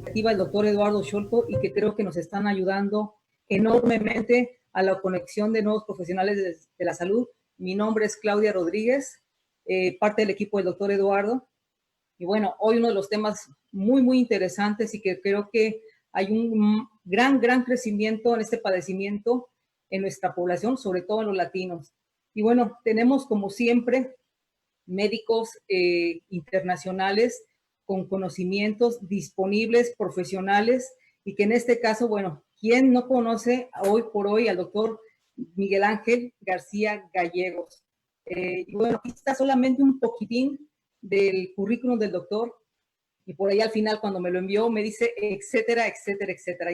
iniciativa del doctor Eduardo Scholto y que creo que nos están ayudando enormemente a la conexión de nuevos profesionales de la salud. Mi nombre es Claudia Rodríguez, parte del equipo del doctor Eduardo. Y bueno, hoy uno de los temas muy interesantes y que creo que hay un gran crecimiento en este padecimiento en nuestra población, sobre todo en los latinos. Y bueno, tenemos como siempre médicos internacionales con conocimientos disponibles, profesionales, y que en este caso, bueno, ¿quién no conoce hoy por hoy al doctor Miguel Ángel García Gallegos? Y bueno, aquí está solamente un poquitín del currículum del doctor, y por ahí al final cuando me lo envió me dice etcétera,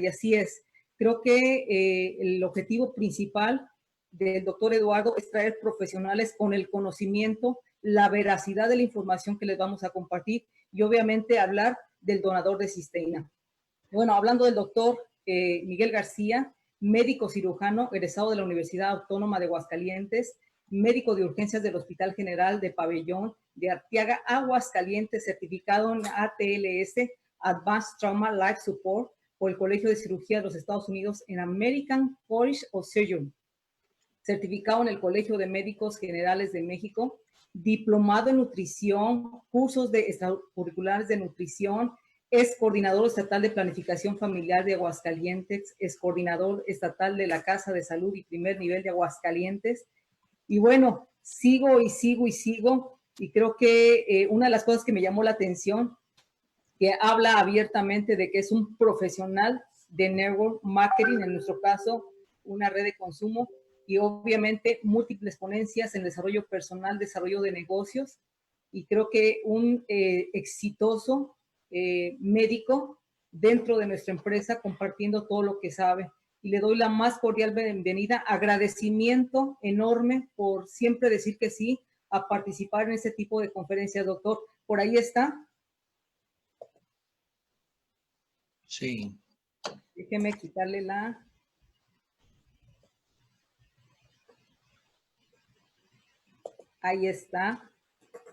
y así es. Creo que el objetivo principal del doctor Eduardo es traer profesionales con el conocimiento, la veracidad de la información que les vamos a compartir y obviamente hablar del donador de cisteína. Bueno, hablando del doctor Miguel García, médico cirujano, egresado de la Universidad Autónoma de Aguascalientes, médico de urgencias del Hospital General de Pabellón de Arteaga, Aguascalientes, certificado en ATLS, Advanced Trauma Life Support, por el Colegio de Cirugía de los Estados Unidos en American College of Surgeons, certificado en el Colegio de Médicos Generales de México, diplomado en nutrición, cursos de extracurriculares de nutrición, es coordinador estatal de planificación familiar de Aguascalientes, es coordinador estatal de la Casa de Salud y primer nivel de Aguascalientes. Y bueno, sigo, y creo que una de las cosas que me llamó la atención, que habla abiertamente de que es un profesional de network marketing, en nuestro caso, una red de consumo, y obviamente múltiples ponencias en desarrollo personal, desarrollo de negocios, y creo que un exitoso médico dentro de nuestra empresa compartiendo todo lo que sabe. Y le doy la más cordial bienvenida, agradecimiento enorme por siempre decir que sí a participar en este tipo de conferencias, doctor. Por ahí está. Sí. Déjeme quitarle la... Ahí está.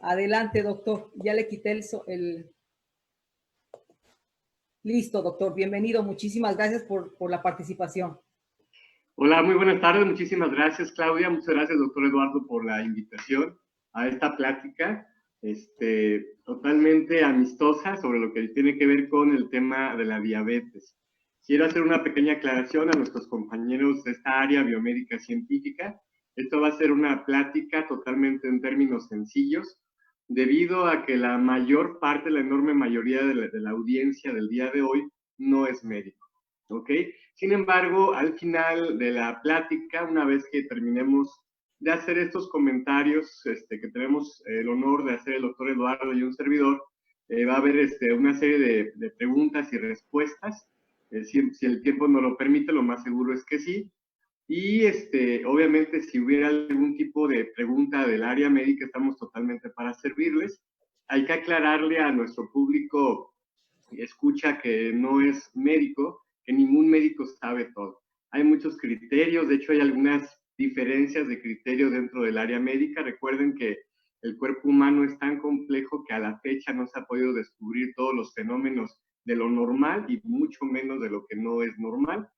Adelante, doctor. Ya le quité el... Listo, doctor. Bienvenido. Muchísimas gracias por la participación. Hola, muy buenas tardes. Muchísimas gracias, Claudia. Muchas gracias, doctor Eduardo, por la invitación a esta plática totalmente amistosa sobre lo que tiene que ver con el tema de la diabetes. Quiero hacer una pequeña aclaración a nuestros compañeros de esta área biomédica científica. Esto va a ser una plática totalmente en términos sencillos, debido a que la mayor parte, la enorme mayoría de la audiencia del día de hoy no es médico, ¿ok? Sin embargo, al final de la plática, una vez que terminemos de hacer estos comentarios que tenemos el honor de hacer el doctor Eduardo y un servidor, va a haber una serie de preguntas y respuestas. Si el tiempo nos lo permite, lo más seguro es que sí. Y obviamente, si hubiera algún tipo de pregunta del área médica, estamos totalmente para servirles. Hay que aclararle a nuestro público escucha que no es médico, que ningún médico sabe todo. Hay muchos criterios, de hecho hay algunas diferencias de criterios dentro del área médica. Recuerden que el cuerpo humano es tan complejo que a la fecha no se ha podido descubrir todos los fenómenos de lo normal y mucho menos de lo que no es normal.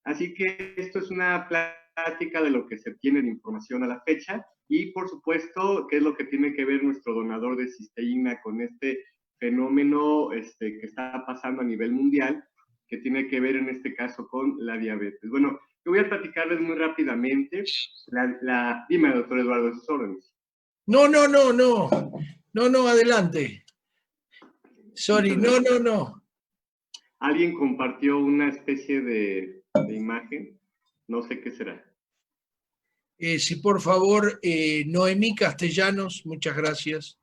Así que esto es una plática de lo que se tiene de información a la fecha y, por supuesto, qué es lo que tiene que ver nuestro donador de cisteína con este fenómeno que está pasando a nivel mundial, que tiene que ver en este caso con la diabetes. Bueno, yo voy a platicarles muy rápidamente. Dime, doctor Eduardo, sus órdenes. No, adelante. Sorry, no. Alguien compartió una especie de imagen, no sé qué será. Sí, por favor, Noemí Castellanos, muchas gracias.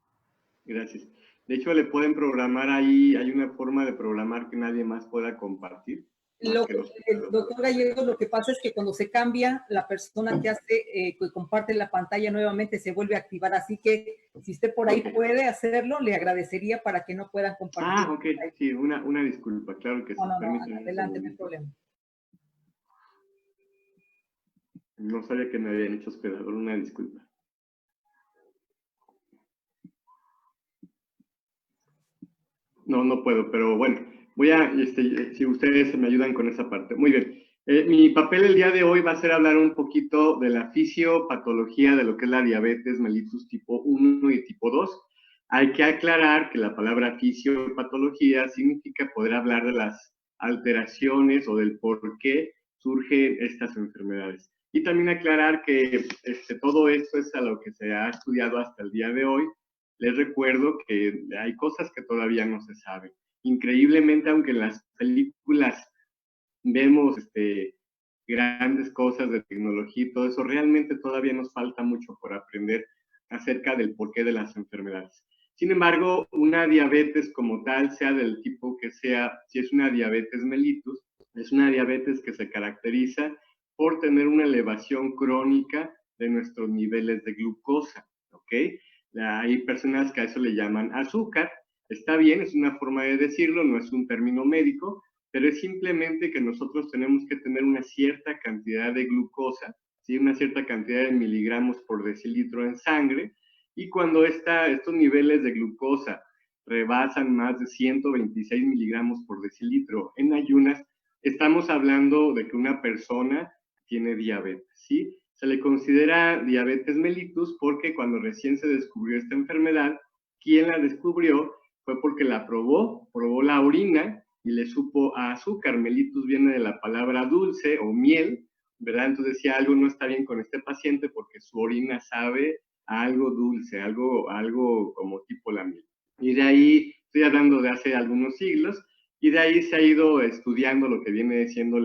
Gracias. De hecho, le pueden programar ahí, hay una forma de programar que nadie más pueda compartir. Doctor Gallegos, lo que pasa es que cuando se cambia, la persona que hace, que comparte la pantalla nuevamente se vuelve a activar, así que si usted por ahí puede hacerlo, le agradecería para que no puedan compartir. Ah, ok, sí, una disculpa, claro que sí. No, adelante, no hay problema. No sabía que me habían hecho hospedador, una disculpa. No puedo, pero bueno, Voy a, si ustedes me ayudan con esa parte. Muy bien. Mi papel el día de hoy va a ser hablar un poquito de la fisiopatología de lo que es la diabetes mellitus tipo 1 y tipo 2. Hay que aclarar que la palabra fisiopatología significa poder hablar de las alteraciones o del por qué surgen estas enfermedades. Y también aclarar que todo esto es a lo que se ha estudiado hasta el día de hoy. Les recuerdo que hay cosas que todavía no se saben. Increíblemente, aunque en las películas vemos grandes cosas de tecnología y todo eso, realmente todavía nos falta mucho por aprender acerca del porqué de las enfermedades. Sin embargo, una diabetes como tal, sea del tipo que sea, si es una diabetes mellitus, es una diabetes que se caracteriza por tener una elevación crónica de nuestros niveles de glucosa, ¿ok? Hay personas que a eso le llaman azúcar. Está bien, es una forma de decirlo, no es un término médico, pero es simplemente que nosotros tenemos que tener una cierta cantidad de glucosa, ¿sí? Una cierta cantidad de miligramos por decilitro en sangre, y cuando estos niveles de glucosa rebasan más de 126 miligramos por decilitro en ayunas, estamos hablando de que una persona tiene diabetes, ¿sí? Se le considera diabetes mellitus porque cuando recién se descubrió esta enfermedad, quien la descubrió fue porque la probó la orina y le supo a azúcar. Mellitus viene de la palabra dulce o miel, ¿verdad? Entonces decía, algo no está bien con este paciente porque su orina sabe a algo dulce, algo como tipo la miel. Y de ahí, estoy hablando de hace algunos siglos, y de ahí se ha ido estudiando lo que viene siendo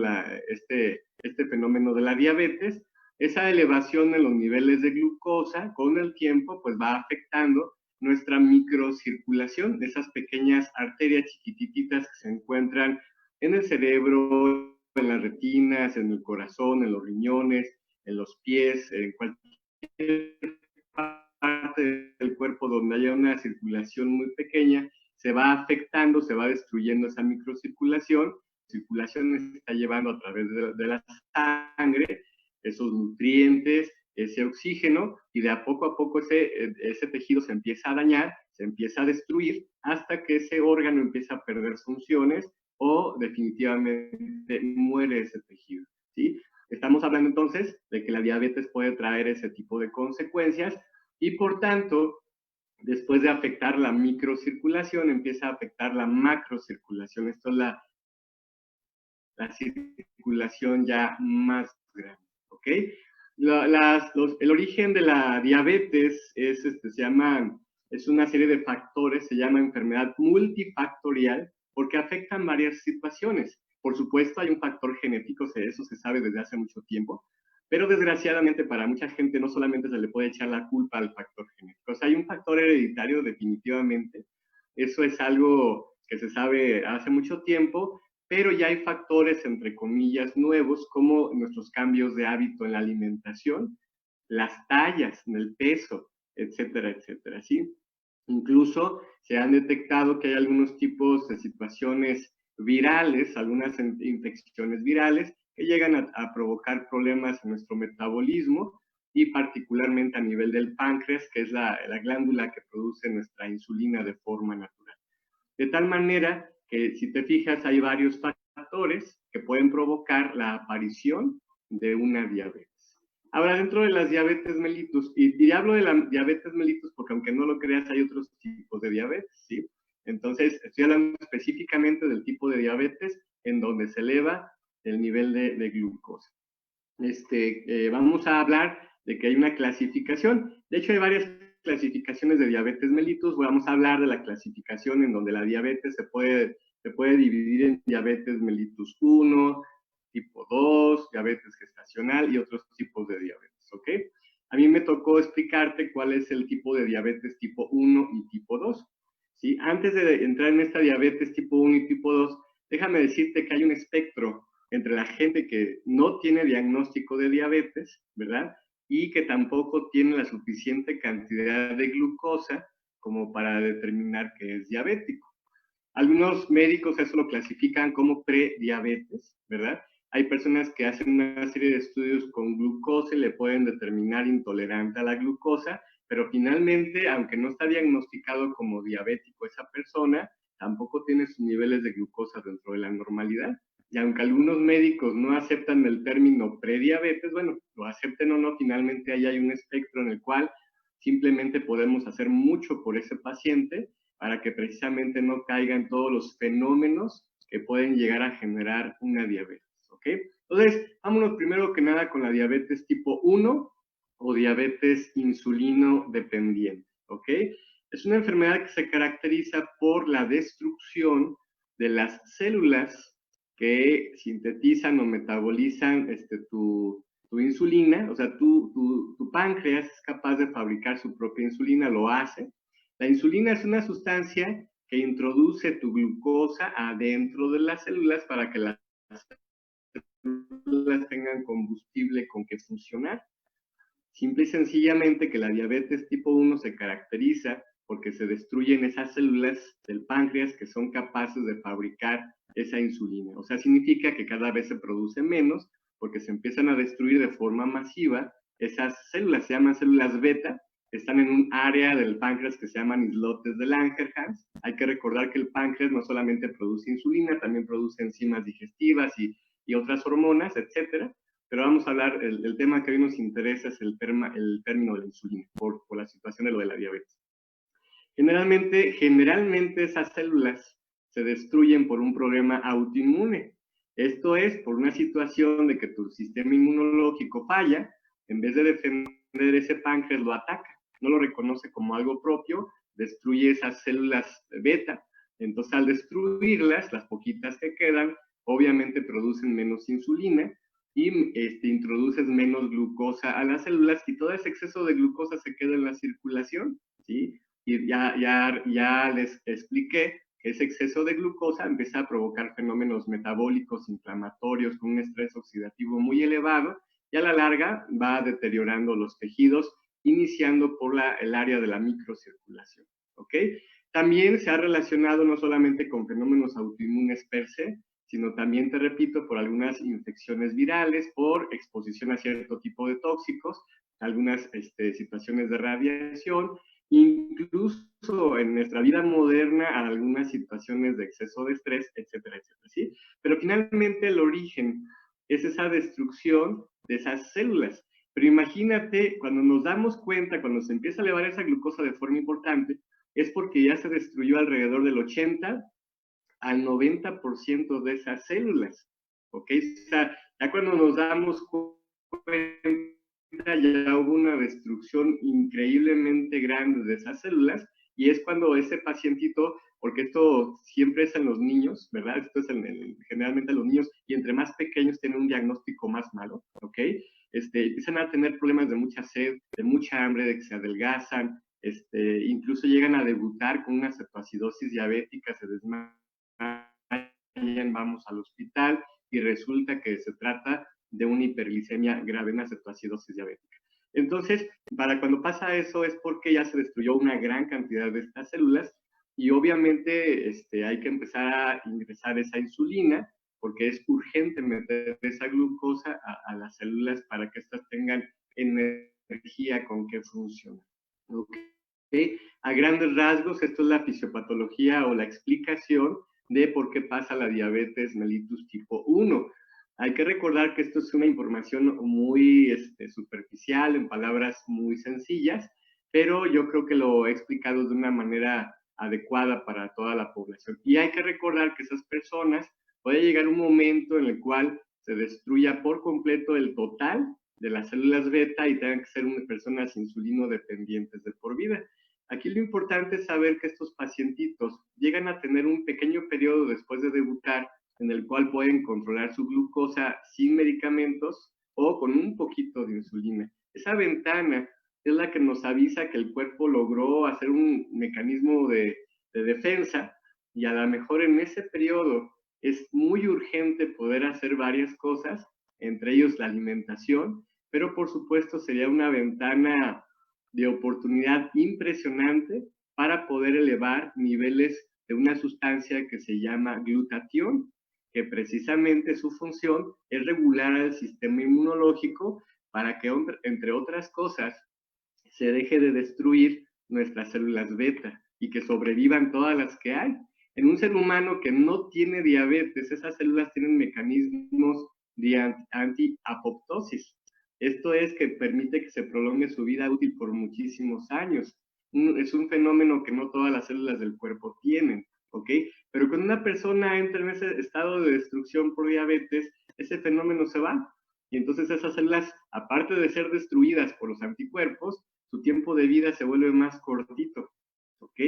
este fenómeno de la diabetes. Esa elevación en los niveles de glucosa con el tiempo pues va afectando nuestra microcirculación, esas pequeñas arterias chiquititas que se encuentran en el cerebro, en las retinas, en el corazón, en los riñones, en los pies, en cualquier parte del cuerpo donde haya una circulación muy pequeña, se va afectando, se va destruyendo esa microcirculación. La circulación está llevando a través de la sangre esos nutrientes, ese oxígeno, y de a poco ese tejido se empieza a dañar, se empieza a destruir, hasta que ese órgano empieza a perder funciones o definitivamente muere ese tejido, ¿sí? Estamos hablando entonces de que la diabetes puede traer ese tipo de consecuencias y por tanto, después de afectar la microcirculación, empieza a afectar la macrocirculación. Esto es la circulación ya más grande, ¿ok? El origen de la diabetes es una serie de factores, se llama enfermedad multifactorial, porque afectan varias situaciones. Por supuesto, hay un factor genético, eso se sabe desde hace mucho tiempo, pero desgraciadamente para mucha gente no solamente se le puede echar la culpa al factor genético, o sea, hay un factor hereditario definitivamente. Eso es algo que se sabe hace mucho tiempo, pero ya hay factores, entre comillas, nuevos, como nuestros cambios de hábito en la alimentación, las tallas, en el peso, etcétera, etcétera, ¿sí? Incluso se han detectado que hay algunos tipos de situaciones virales, algunas infecciones virales, que llegan a provocar problemas en nuestro metabolismo y particularmente a nivel del páncreas, que es la glándula que produce nuestra insulina de forma natural. De tal manera que si te fijas hay varios factores que pueden provocar la aparición de una diabetes. Ahora, dentro de las diabetes mellitus, y hablo de la diabetes mellitus porque aunque no lo creas hay otros tipos de diabetes, ¿sí? Entonces, estoy hablando específicamente del tipo de diabetes en donde se eleva el nivel de glucosa. Vamos a hablar de que hay una clasificación. De hecho, hay varias clasificaciones de diabetes mellitus. Vamos a hablar de la clasificación en donde la diabetes se puede dividir en diabetes mellitus 1, tipo 2, diabetes gestacional y otros tipos de diabetes, ¿ok? A mí me tocó explicarte cuál es el tipo de diabetes tipo 1 y tipo 2, ¿sí? Antes de entrar en esta diabetes tipo 1 y tipo 2, déjame decirte que hay un espectro entre la gente que no tiene diagnóstico de diabetes, ¿verdad? Y que tampoco tiene la suficiente cantidad de glucosa como para determinar que es diabético. Algunos médicos eso lo clasifican como prediabetes, ¿verdad? Hay personas que hacen una serie de estudios con glucosa y le pueden determinar intolerante a la glucosa, pero finalmente, aunque no está diagnosticado como diabético esa persona, tampoco tiene sus niveles de glucosa dentro de la normalidad. Y aunque algunos médicos no aceptan el término prediabetes, bueno, lo acepten o no, finalmente ahí hay un espectro en el cual simplemente podemos hacer mucho por ese paciente para que precisamente no caigan todos los fenómenos que pueden llegar a generar una diabetes, ¿ok? Entonces, vámonos primero que nada con la diabetes tipo 1 o diabetes insulino dependiente, ¿ok? Es una enfermedad que se caracteriza por la destrucción de las células que sintetizan o metabolizan tu insulina, o sea, tu páncreas es capaz de fabricar su propia insulina, lo hace. La insulina es una sustancia que introduce tu glucosa adentro de las células para que las células tengan combustible con que funcionar. Simple y sencillamente que la diabetes tipo 1 se caracteriza porque se destruyen esas células del páncreas que son capaces de fabricar esa insulina. O sea, significa que cada vez se produce menos porque se empiezan a destruir de forma masiva esas células, se llaman células beta, están en un área del páncreas que se llaman islotes de Langerhans. Hay que recordar que el páncreas no solamente produce insulina, también produce enzimas digestivas y otras hormonas, etcétera. Pero vamos a hablar, el tema que hoy nos interesa es el término de la insulina, por la situación de lo de la diabetes. Generalmente esas células se destruyen por un problema autoinmune. Esto es por una situación de que tu sistema inmunológico falla, en vez de defender ese páncreas lo ataca, no lo reconoce como algo propio, destruye esas células beta. Entonces al destruirlas, las poquitas que quedan, obviamente producen menos insulina, y introduces menos glucosa a las células y todo ese exceso de glucosa se queda en la circulación, ¿sí? Y ya les expliqué que ese exceso de glucosa empieza a provocar fenómenos metabólicos inflamatorios con un estrés oxidativo muy elevado y a la larga va deteriorando los tejidos, iniciando por el área de la microcirculación, ¿ok? También se ha relacionado no solamente con fenómenos autoinmunes per se, sino también, te repito, por algunas infecciones virales, por exposición a cierto tipo de tóxicos, algunas situaciones de radiación, incluso en nuestra vida moderna, a algunas situaciones de exceso de estrés, etcétera, etcétera, ¿sí? Pero finalmente el origen es esa destrucción de esas células. Pero imagínate, cuando nos damos cuenta, cuando se empieza a elevar esa glucosa de forma importante, es porque ya se destruyó alrededor del 80 al 90% de esas células, ¿ok? O sea, ya cuando nos damos cuenta, ya hubo una destrucción increíblemente grande de esas células, y es cuando ese pacientito, porque esto siempre es en los niños, ¿verdad? Esto es generalmente en los niños, y entre más pequeños tienen un diagnóstico más malo, ¿ok? Empiezan a tener problemas de mucha sed, de mucha hambre, de que se adelgazan, incluso llegan a debutar con una cetoacidosis diabética, se desmayan, vamos al hospital y resulta que se trata de una hiperglicemia grave, una cetoacidosis diabética. Entonces, para cuando pasa eso es porque ya se destruyó una gran cantidad de estas células y obviamente hay que empezar a ingresar esa insulina porque es urgente meter esa glucosa a las células para que éstas tengan energía con que funcionan. ¿Okay? A grandes rasgos, esto es la fisiopatología o la explicación de por qué pasa la diabetes mellitus tipo 1. Hay que recordar que esto es una información muy superficial, en palabras muy sencillas, pero yo creo que lo he explicado de una manera adecuada para toda la población. Y hay que recordar que esas personas puede llegar un momento en el cual se destruya por completo el total de las células beta y tengan que ser personas insulino dependientes de por vida. Aquí lo importante es saber que estos pacientitos llegan a tener un pequeño periodo después de debutar en el cual pueden controlar su glucosa sin medicamentos o con un poquito de insulina. Esa ventana es la que nos avisa que el cuerpo logró hacer un mecanismo de defensa y a lo mejor en ese periodo es muy urgente poder hacer varias cosas, entre ellos la alimentación, pero por supuesto sería una ventana de oportunidad impresionante para poder elevar niveles de una sustancia que se llama glutatión, que precisamente su función es regular el sistema inmunológico para que, entre otras cosas, se deje de destruir nuestras células beta y que sobrevivan todas las que hay. En un ser humano que no tiene diabetes, esas células tienen mecanismos de anti-apoptosis. Esto es que permite que se prolongue su vida útil por muchísimos años. Es un fenómeno que no todas las células del cuerpo tienen, ¿ok? Pero cuando una persona entra en ese estado de destrucción por diabetes, ese fenómeno se va. Y entonces esas células, aparte de ser destruidas por los anticuerpos, su tiempo de vida se vuelve más cortito, ¿ok?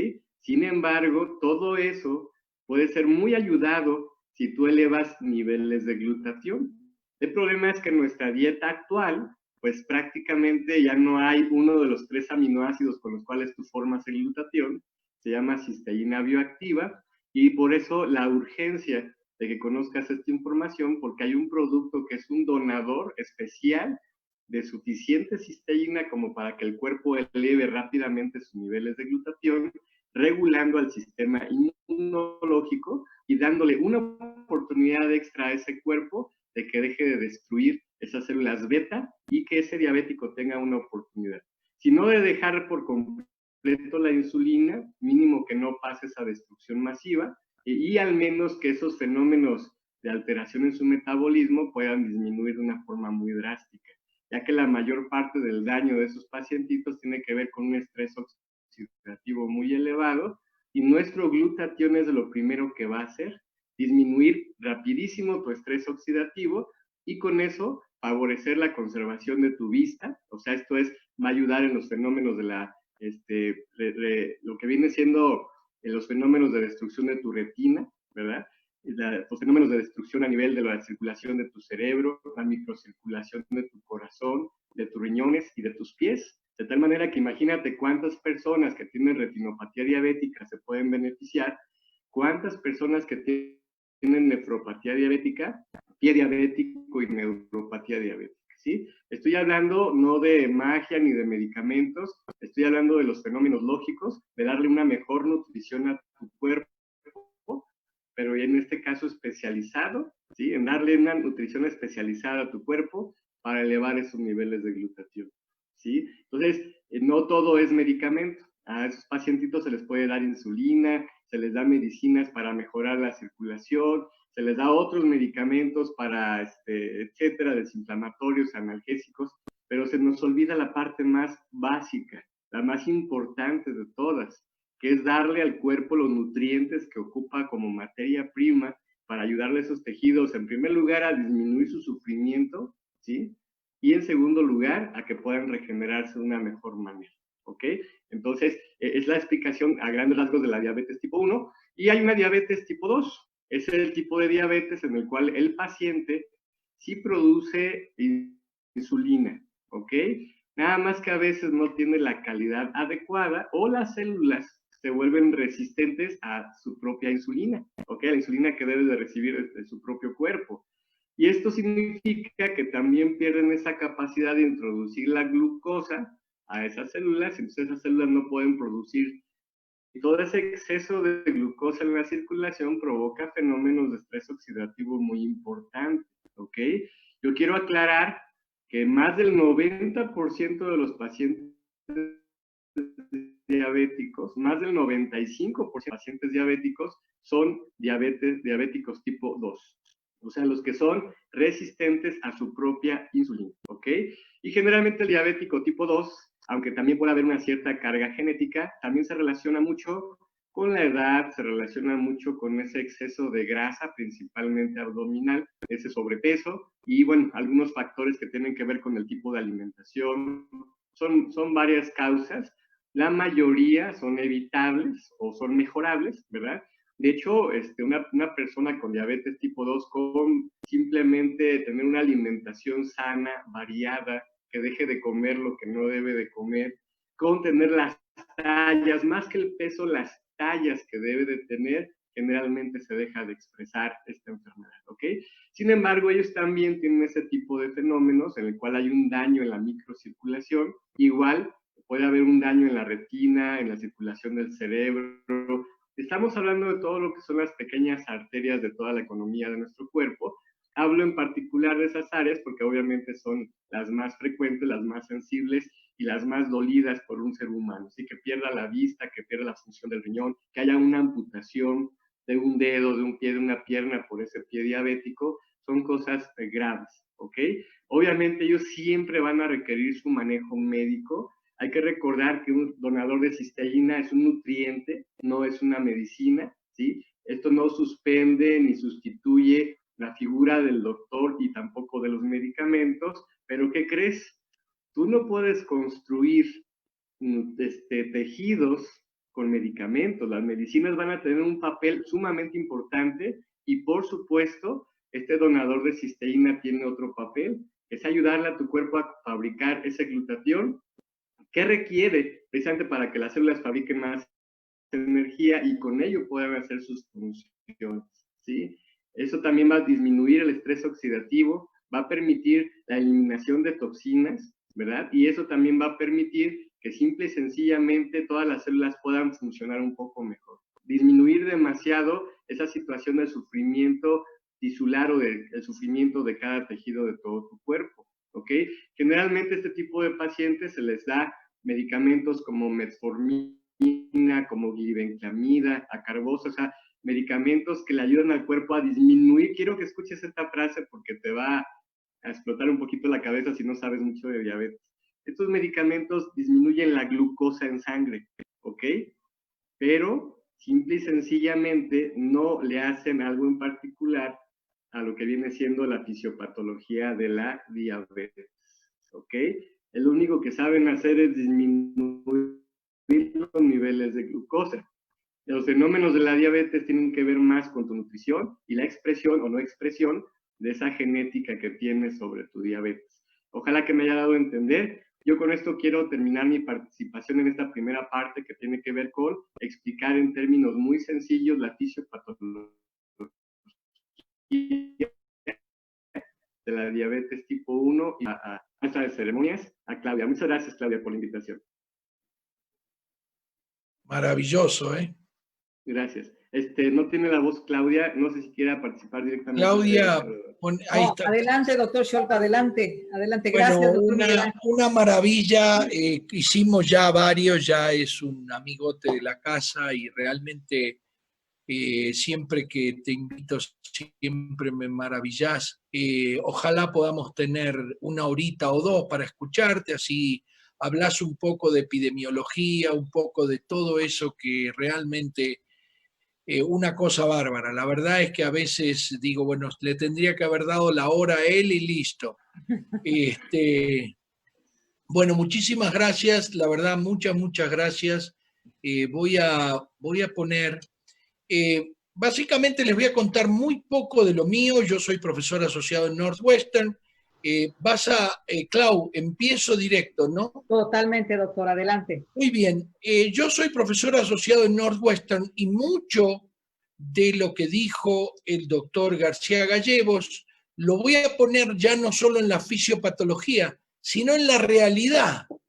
Sin embargo, todo eso puede ser muy ayudado si tú elevas niveles de glutatión. El problema es que en nuestra dieta actual, pues prácticamente ya no hay uno de los 3 aminoácidos con los cuales tú formas el glutatión, se llama cisteína bioactiva, y por eso la urgencia de que conozcas esta información, porque hay un producto que es un donador especial de suficiente cisteína como para que el cuerpo eleve rápidamente sus niveles de glutatión, regulando al sistema inmunológico y dándole una oportunidad extra a ese cuerpo de que deje de destruir esas células beta y que ese diabético tenga una oportunidad. Si no de dejar por completo la insulina, mínimo que no pase esa destrucción masiva y al menos que esos fenómenos de alteración en su metabolismo puedan disminuir de una forma muy drástica, ya que la mayor parte del daño de esos pacientitos tiene que ver con un estrés oxidativo muy elevado y nuestro glutatión es lo primero que va a hacer, disminuir rapidísimo tu estrés oxidativo y con eso favorecer la conservación de tu vista, o sea, esto es, va a ayudar en los fenómenos de la, lo que viene siendo los fenómenos de destrucción de tu retina, ¿verdad? Los fenómenos de destrucción a nivel de la circulación de tu cerebro, la microcirculación de tu corazón, de tus riñones y de tus pies, de tal manera que imagínate cuántas personas que tienen retinopatía diabética se pueden beneficiar, cuántas personas que tienen nefropatía diabética, pie diabético y neuropatía diabética, ¿sí? Estoy hablando no de magia ni de medicamentos, estoy hablando de los fenómenos lógicos, de darle una mejor nutrición a tu cuerpo, pero en este caso especializado, ¿sí? En darle una nutrición especializada a tu cuerpo para elevar esos niveles de glutatión, ¿sí? Entonces, no todo es medicamento. A esos pacientitos se les puede dar insulina, se les da medicinas para mejorar la circulación, se les da otros medicamentos para, etcétera, desinflamatorios, analgésicos, pero se nos olvida la parte más básica, la más importante de todas, que es darle al cuerpo los nutrientes que ocupa como materia prima para ayudarle a esos tejidos, en primer lugar, a disminuir su sufrimiento, ¿sí? Y en segundo lugar, a que puedan regenerarse de una mejor manera, ¿ok? Entonces, es la explicación a grandes rasgos de la diabetes tipo 1, y hay una diabetes tipo 2. Es el tipo de diabetes en el cual el paciente sí produce insulina, ¿ok? Nada más que a veces no tiene la calidad adecuada o las células se vuelven resistentes a su propia insulina, ¿ok? La insulina que debe de recibir de su propio cuerpo. Y esto significa que también pierden esa capacidad de introducir la glucosa a esas células, entonces esas células no pueden producir. Y todo ese exceso de glucosa en la circulación provoca fenómenos de estrés oxidativo muy importantes, ¿ok? Yo quiero aclarar que más del 90% de los pacientes diabéticos, más del 95% de pacientes diabéticos son diabéticos tipo 2. O sea, los que son resistentes a su propia insulina, ¿ok? Y generalmente el diabético tipo 2, aunque también puede haber una cierta carga genética, también se relaciona mucho con la edad, se relaciona mucho con ese exceso de grasa, principalmente abdominal, ese sobrepeso, y bueno, algunos factores que tienen que ver con el tipo de alimentación. Son varias causas. La mayoría son evitables o son mejorables, ¿verdad? De hecho, una persona con diabetes tipo 2, con simplemente tener una alimentación sana, variada, que deje de comer lo que no debe de comer, con tener las tallas, más que el peso, las tallas que debe de tener, generalmente se deja de expresar esta enfermedad, ¿ok? Sin embargo, ellos también tienen ese tipo de fenómenos en el cual hay un daño en la microcirculación, igual puede haber un daño en la retina, en la circulación del cerebro. Estamos hablando de todo lo que son las pequeñas arterias de toda la economía de nuestro cuerpo. Hablo en particular de esas áreas porque obviamente son las más frecuentes, las más sensibles y las más dolidas por un ser humano. Así que pierda la vista, que pierda la función del riñón, que haya una amputación de un dedo, de un pie, de una pierna por ese pie diabético, son cosas graves, ¿ok? Obviamente ellos siempre van a requerir su manejo médico. Hay que recordar que un donador de cisteína es un nutriente, no es una medicina, ¿sí? Esto no suspende ni sustituye la figura del doctor y tampoco de los medicamentos, pero ¿qué crees? Tú no puedes construir tejidos con medicamentos. Las medicinas van a tener un papel sumamente importante y, por supuesto, este donador de cisteína tiene otro papel, que es ayudarle a tu cuerpo a fabricar ese glutatión que requiere precisamente para que las células fabriquen más energía y con ello puedan hacer sus funciones, ¿sí? Eso también va a disminuir el estrés oxidativo, va a permitir la eliminación de toxinas, ¿verdad? Y eso también va a permitir que simple y sencillamente todas las células puedan funcionar un poco mejor. Disminuir demasiado esa situación del sufrimiento tisular o el sufrimiento de cada tejido de todo tu cuerpo, ¿ok? Generalmente este tipo de pacientes se les da medicamentos como metformina, como glibenclamida, acarbose, o sea, medicamentos que le ayudan al cuerpo a disminuir. Quiero que escuches esta frase porque te va a explotar un poquito la cabeza si no sabes mucho de diabetes. Estos medicamentos disminuyen la glucosa en sangre, ¿ok? Pero simple y sencillamente no le hacen algo en particular a lo que viene siendo la fisiopatología de la diabetes, ¿ok? Lo único que saben hacer es disminuir los niveles de glucosa. Los fenómenos de la diabetes tienen que ver más con tu nutrición y la expresión o no expresión de esa genética que tienes sobre tu diabetes. Ojalá que me haya dado a entender. Yo con esto quiero terminar mi participación en esta primera parte que tiene que ver con explicar en términos muy sencillos la fisiopatología de la diabetes tipo 1 y a maestra de ceremonias, a Claudia. Muchas gracias, Claudia, por la invitación. Maravilloso, ¿eh? Gracias. No tiene la voz Claudia, no sé si quiera participar directamente. Claudia, ahí No, está. adelante, doctor Scholk, adelante, adelante. Bueno, Gracias, doctor Miguel Ángel. una maravilla, hicimos ya varios, ya es un amigote de la casa y realmente siempre que te invito siempre me maravillas. Ojalá podamos tener una horita o dos para escucharte, así hablas un poco de epidemiología, un poco de todo eso que realmente una cosa bárbara. La verdad es que a veces digo, bueno, le tendría que haber dado la hora a él y listo. Bueno, muchísimas gracias, la verdad, muchas gracias. Voy a poner, básicamente les voy a contar muy poco de lo mío. Yo soy profesor asociado en Northwestern. Clau, empiezo directo, ¿no? Totalmente, doctor, adelante. Muy bien, yo soy profesor asociado en Northwestern y mucho de lo que dijo el doctor García Gallegos lo voy a poner ya no solo en la fisiopatología, sino en la realidad. O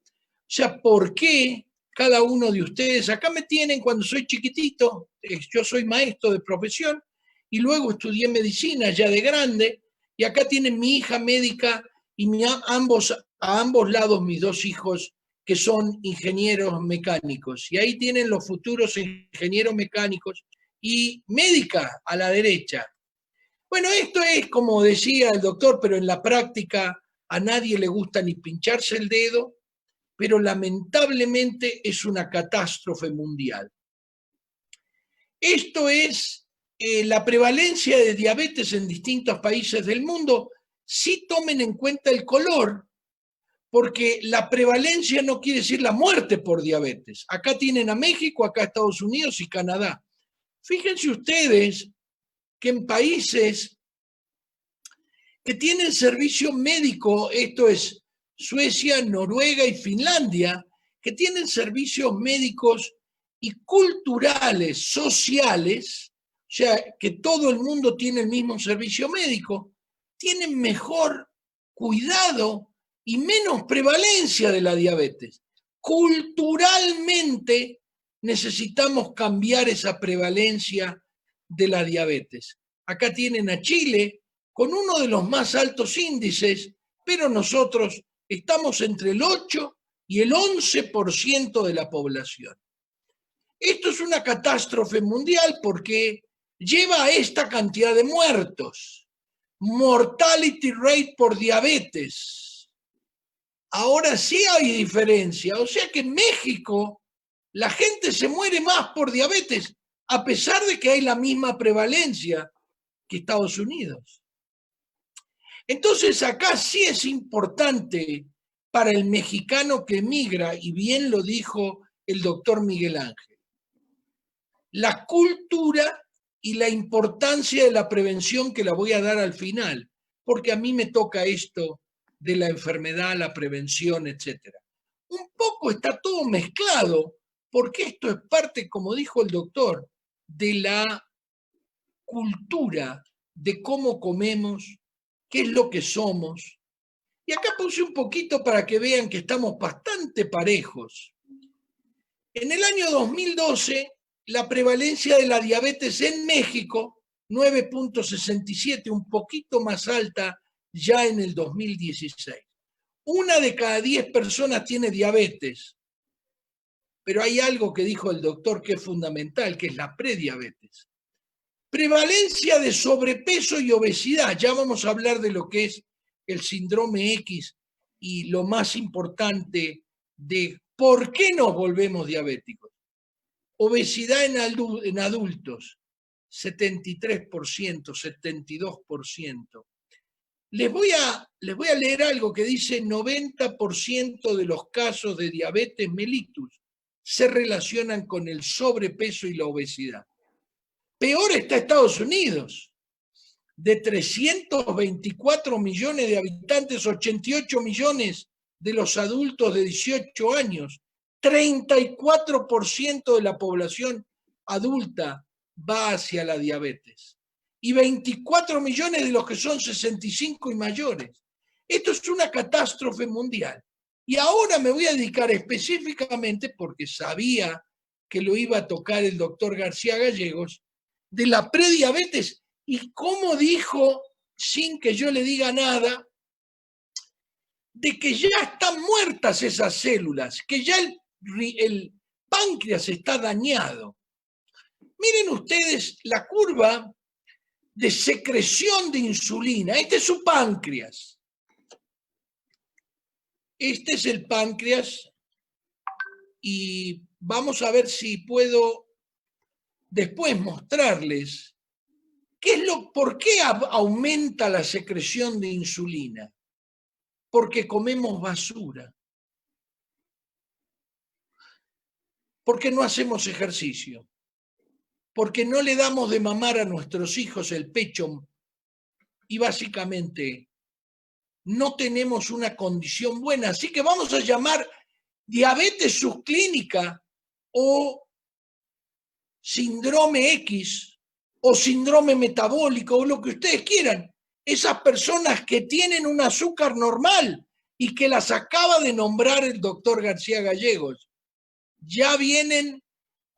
sea, ¿por qué cada uno de ustedes, acá me tienen cuando soy chiquitito, yo soy maestro de profesión y luego estudié medicina ya de grande, y acá tienen mi hija médica y a ambos lados mis dos hijos que son ingenieros mecánicos, y ahí tienen los futuros ingenieros mecánicos y médica a la derecha. Bueno, esto es como decía el doctor, pero en la práctica a nadie le gusta ni pincharse el dedo, pero lamentablemente es una catástrofe mundial. Esto es la prevalencia de diabetes en distintos países del mundo. Sí tomen en cuenta el color, porque la prevalencia no quiere decir la muerte por diabetes. Acá tienen a México, acá Estados Unidos y Canadá. Fíjense ustedes que en países que tienen servicio médico, esto es Suecia, Noruega y Finlandia, que tienen servicios médicos y culturales, sociales, o sea, que todo el mundo tiene el mismo servicio médico, tienen mejor cuidado y menos prevalencia de la diabetes. Culturalmente necesitamos cambiar esa prevalencia de la diabetes. Acá tienen a Chile con uno de los más altos índices, pero nosotros estamos entre el 8 y el 11% de la población. Esto es una catástrofe mundial porque lleva a esta cantidad de muertos. Mortality rate por diabetes. Ahora sí hay diferencia. O sea que en México la gente se muere más por diabetes, a pesar de que hay la misma prevalencia que Estados Unidos. Entonces acá sí es importante para el mexicano que emigra, y bien lo dijo el doctor Miguel Ángel, la cultura y la importancia de la prevención, que la voy a dar al final, porque a mí me toca esto de la enfermedad, la prevención, etc. Un poco está todo mezclado, porque esto es parte, como dijo el doctor, de la cultura, de cómo comemos, qué es lo que somos. Y acá puse un poquito para que vean que estamos bastante parejos. En el año 2012, la prevalencia de la diabetes en México, 9.67, un poquito más alta ya en el 2016. 1 de cada 10 personas tiene diabetes, pero hay algo que dijo el doctor que es fundamental, que es la prediabetes. Prevalencia de sobrepeso y obesidad, ya vamos a hablar de lo que es el síndrome X y lo más importante de por qué nos volvemos diabéticos. Obesidad en adultos, 73%, 72%. Les voy a leer algo que dice 90% de los casos de diabetes mellitus se relacionan con el sobrepeso y la obesidad. Peor está Estados Unidos. De 324 millones de habitantes, 88 millones de los adultos de 18 años, 34% de la población adulta va hacia la diabetes. Y 24 millones de los que son 65 y mayores. Esto es una catástrofe mundial. Y ahora me voy a dedicar específicamente, porque sabía que lo iba a tocar el doctor García Gallegos, de la prediabetes y cómo dijo, sin que yo le diga nada, de que ya están muertas esas células, que ya el páncreas está dañado. Miren ustedes la curva de secreción de insulina. Este es su páncreas. Este es el páncreas y vamos a ver si puedo después mostrarles por qué aumenta la secreción de insulina. Porque comemos basura. Porque no hacemos ejercicio. Porque no le damos de mamar a nuestros hijos el pecho y básicamente no tenemos una condición buena. Así que vamos a llamar diabetes subclínica o síndrome X o síndrome metabólico o lo que ustedes quieran. Esas personas que tienen un azúcar normal y que las acaba de nombrar el doctor García Gallegos, ya vienen,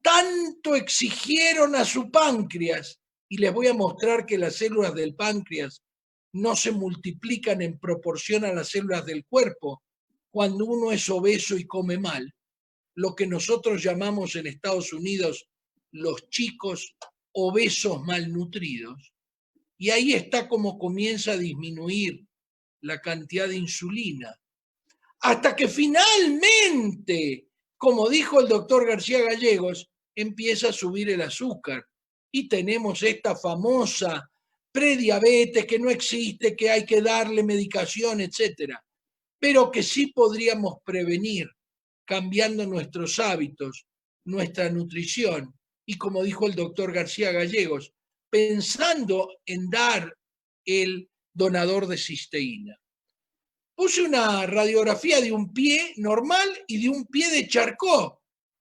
tanto exigieron a su páncreas, y les voy a mostrar que las células del páncreas no se multiplican en proporción a las células del cuerpo cuando uno es obeso y come mal, lo que nosotros llamamos en Estados Unidos los chicos obesos malnutridos. Y ahí está como comienza a disminuir la cantidad de insulina. Hasta que finalmente, como dijo el doctor García Gallegos, empieza a subir el azúcar. Y tenemos esta famosa prediabetes que no existe, que hay que darle medicación, etc. Pero que sí podríamos prevenir cambiando nuestros hábitos, nuestra nutrición. Y como dijo el doctor García Gallegos, pensando en dar el donador de cisteína. Puse una radiografía de un pie normal y de un pie de Charcot,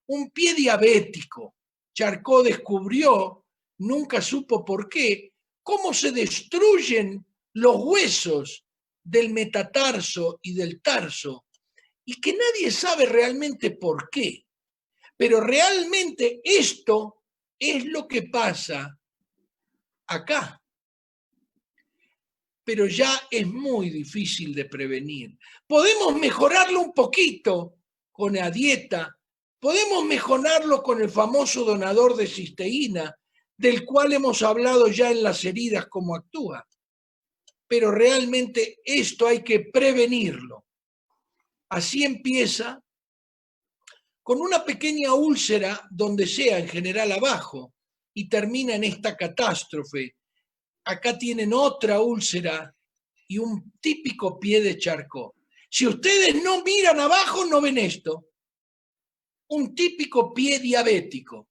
un pie diabético. Charcot descubrió, nunca supo por qué, cómo se destruyen los huesos del metatarso y del tarso, y que nadie sabe realmente por qué. Pero realmente esto es lo que pasa acá. Pero ya es muy difícil de prevenir. Podemos mejorarlo un poquito con la dieta, podemos mejorarlo con el famoso donador de cisteína, del cual hemos hablado ya en las heridas cómo actúa. Pero realmente esto hay que prevenirlo. Así empieza con una pequeña úlcera donde sea, en general abajo, y termina en esta catástrofe. Acá tienen otra úlcera y un típico pie de Charcot. Si ustedes no miran abajo, no ven esto. Un típico pie diabético,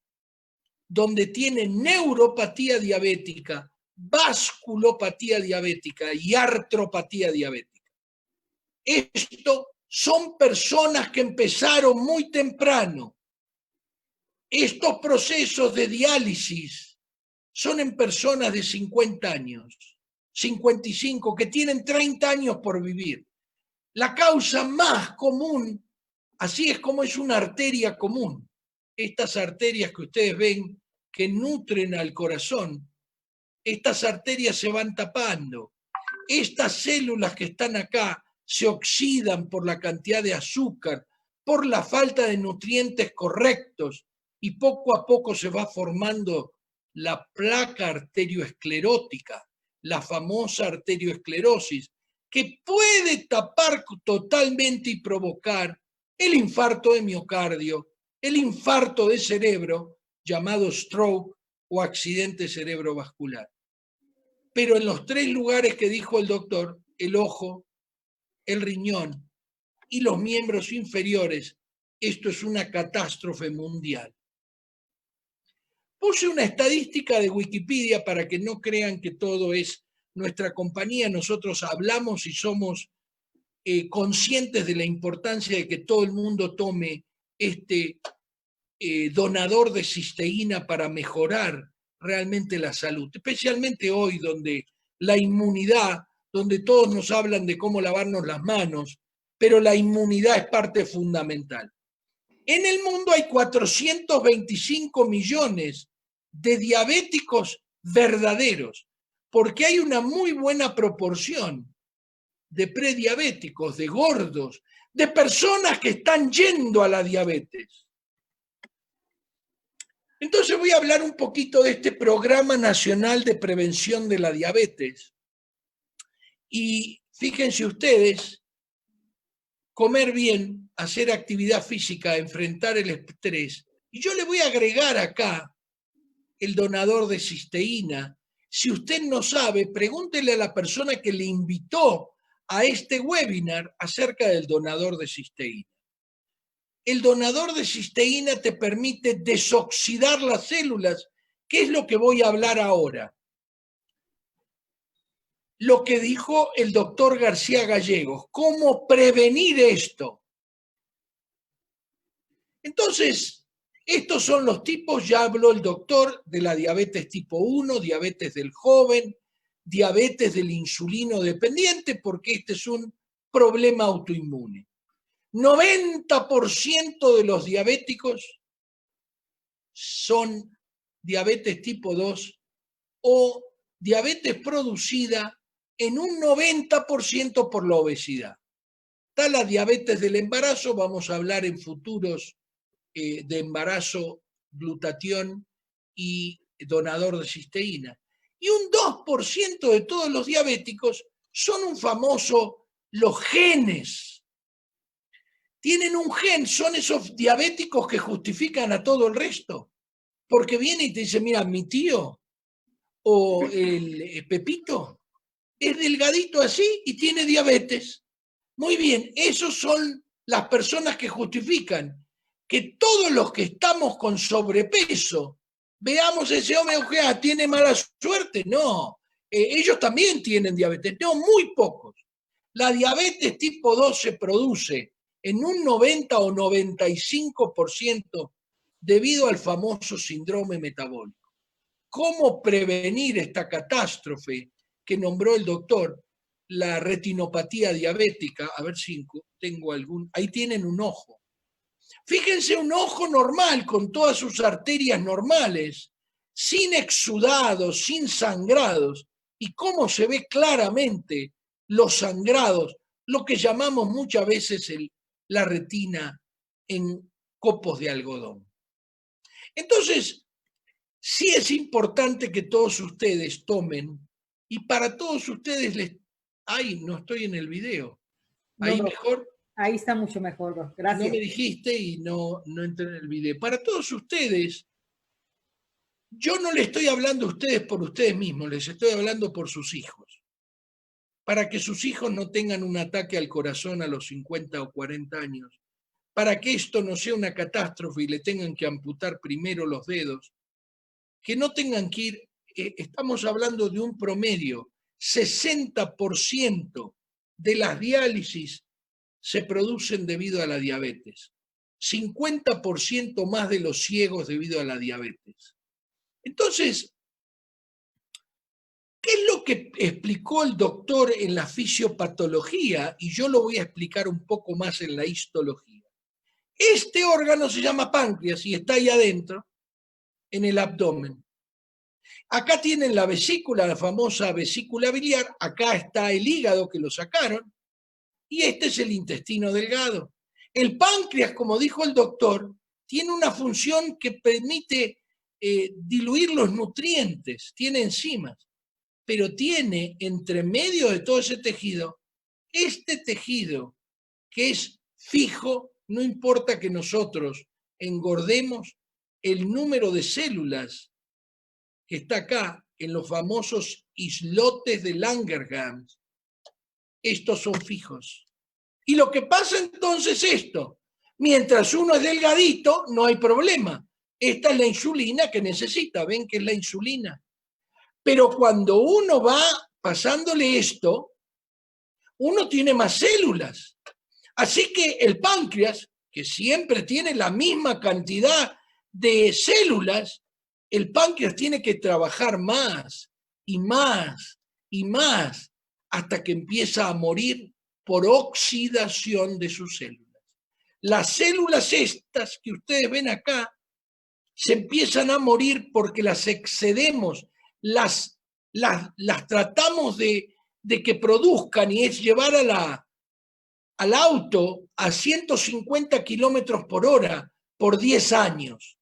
donde tiene neuropatía diabética, vasculopatía diabética y artropatía diabética. Esto son personas que empezaron muy temprano. Estos procesos de diálisis son en personas de 50 años, 55, que tienen 30 años por vivir. La causa más común, así es como es una arteria común. Estas arterias que ustedes ven que nutren al corazón, estas arterias se van tapando. Estas células que están acá se oxidan por la cantidad de azúcar, por la falta de nutrientes correctos, y poco a poco se va formando la placa arterioesclerótica, la famosa arterioesclerosis, que puede tapar totalmente y provocar el infarto de miocardio, el infarto de cerebro, llamado stroke o accidente cerebrovascular. Pero en los 3 lugares que dijo el doctor, el ojo, el riñón y los miembros inferiores, esto es una catástrofe mundial. Puse una estadística de Wikipedia para que no crean que todo es nuestra compañía. Nosotros hablamos y somos conscientes de la importancia de que todo el mundo tome este donador de cisteína para mejorar realmente la salud, especialmente hoy donde la inmunidad, donde todos nos hablan de cómo lavarnos las manos, pero la inmunidad es parte fundamental. En el mundo hay 425 millones de diabéticos verdaderos, porque hay una muy buena proporción de prediabéticos, de gordos, de personas que están yendo a la diabetes. Entonces voy a hablar un poquito de este Programa Nacional de Prevención de la Diabetes. Y fíjense ustedes, comer bien, hacer actividad física, enfrentar el estrés. Y yo le voy a agregar acá el donador de cisteína. Si usted no sabe, pregúntele a la persona que le invitó a este webinar acerca del donador de cisteína. El donador de cisteína te permite desoxidar las células, que es lo que voy a hablar ahora. Lo que dijo el doctor García Gallegos, cómo prevenir esto. Entonces, estos son los tipos, ya habló el doctor de la diabetes tipo 1, diabetes del joven, diabetes del insulino dependiente, porque este es un problema autoinmune. 90% de los diabéticos son diabetes tipo 2 o diabetes producida en un 90% por la obesidad. Está la diabetes del embarazo, vamos a hablar en futuros de embarazo, glutatión y donador de cisteína. Y un 2% de todos los diabéticos son un famoso, los genes. Tienen un gen, son esos diabéticos que justifican a todo el resto. Porque viene y te dice, mira, mi tío o el Pepito es delgadito así y tiene diabetes. Muy bien, esos son las personas que justifican que todos los que estamos con sobrepeso, veamos ese hombre, tiene mala suerte. No, ellos también tienen diabetes, no, muy pocos. La diabetes tipo 2 se produce en un 90 o 95% debido al famoso síndrome metabólico. ¿Cómo prevenir esta catástrofe que nombró el doctor? La retinopatía diabética, a ver si tengo algún, ahí tienen un ojo. Fíjense, un ojo normal, con todas sus arterias normales, sin exudados, sin sangrados, y cómo se ve claramente los sangrados, lo que llamamos muchas veces la retina en copos de algodón. Entonces, sí es importante que todos ustedes tomen, y para todos ustedes les... Ay, no estoy en el video. Ahí No, mejor. ahí está mucho mejor, Doc. No Gracias. me dijiste y no entré en el video. Para todos ustedes, yo no le estoy hablando a ustedes por ustedes mismos, les estoy hablando por sus hijos. Para que sus hijos no tengan un ataque al corazón a los 50 o 40 años. Para que esto no sea una catástrofe y le tengan que amputar primero los dedos. Que no tengan que ir, estamos hablando de un promedio, 60% de las diálisis se producen debido a la diabetes. 50% más de los ciegos debido a la diabetes. Entonces, ¿qué es lo que explicó el doctor en la fisiopatología? Y yo lo voy a explicar un poco más en la histología. Este órgano se llama páncreas y está ahí adentro, en el abdomen. Acá tienen la vesícula, la famosa vesícula biliar. Acá está el hígado que lo sacaron. Y este es el intestino delgado. El páncreas, como dijo el doctor, tiene una función que permite diluir los nutrientes, tiene enzimas, pero tiene entre medio de todo ese tejido, este tejido que es fijo, no importa que nosotros engordemos, el número de células que está acá en los famosos islotes de Langerhans, estos son fijos. Y lo que pasa entonces es esto, mientras uno es delgadito, no hay problema. Esta es la insulina que necesita, ven que es la insulina. Pero cuando uno va pasándole esto, uno tiene más células. Así que el páncreas, que siempre tiene la misma cantidad de células, el páncreas tiene que trabajar más y más y más hasta que empieza a morir por oxidación de sus células. Las células estas que ustedes ven acá se empiezan a morir porque las excedemos, las tratamos de que produzcan, y es llevar al auto a 150 kilómetros por hora por 10 años.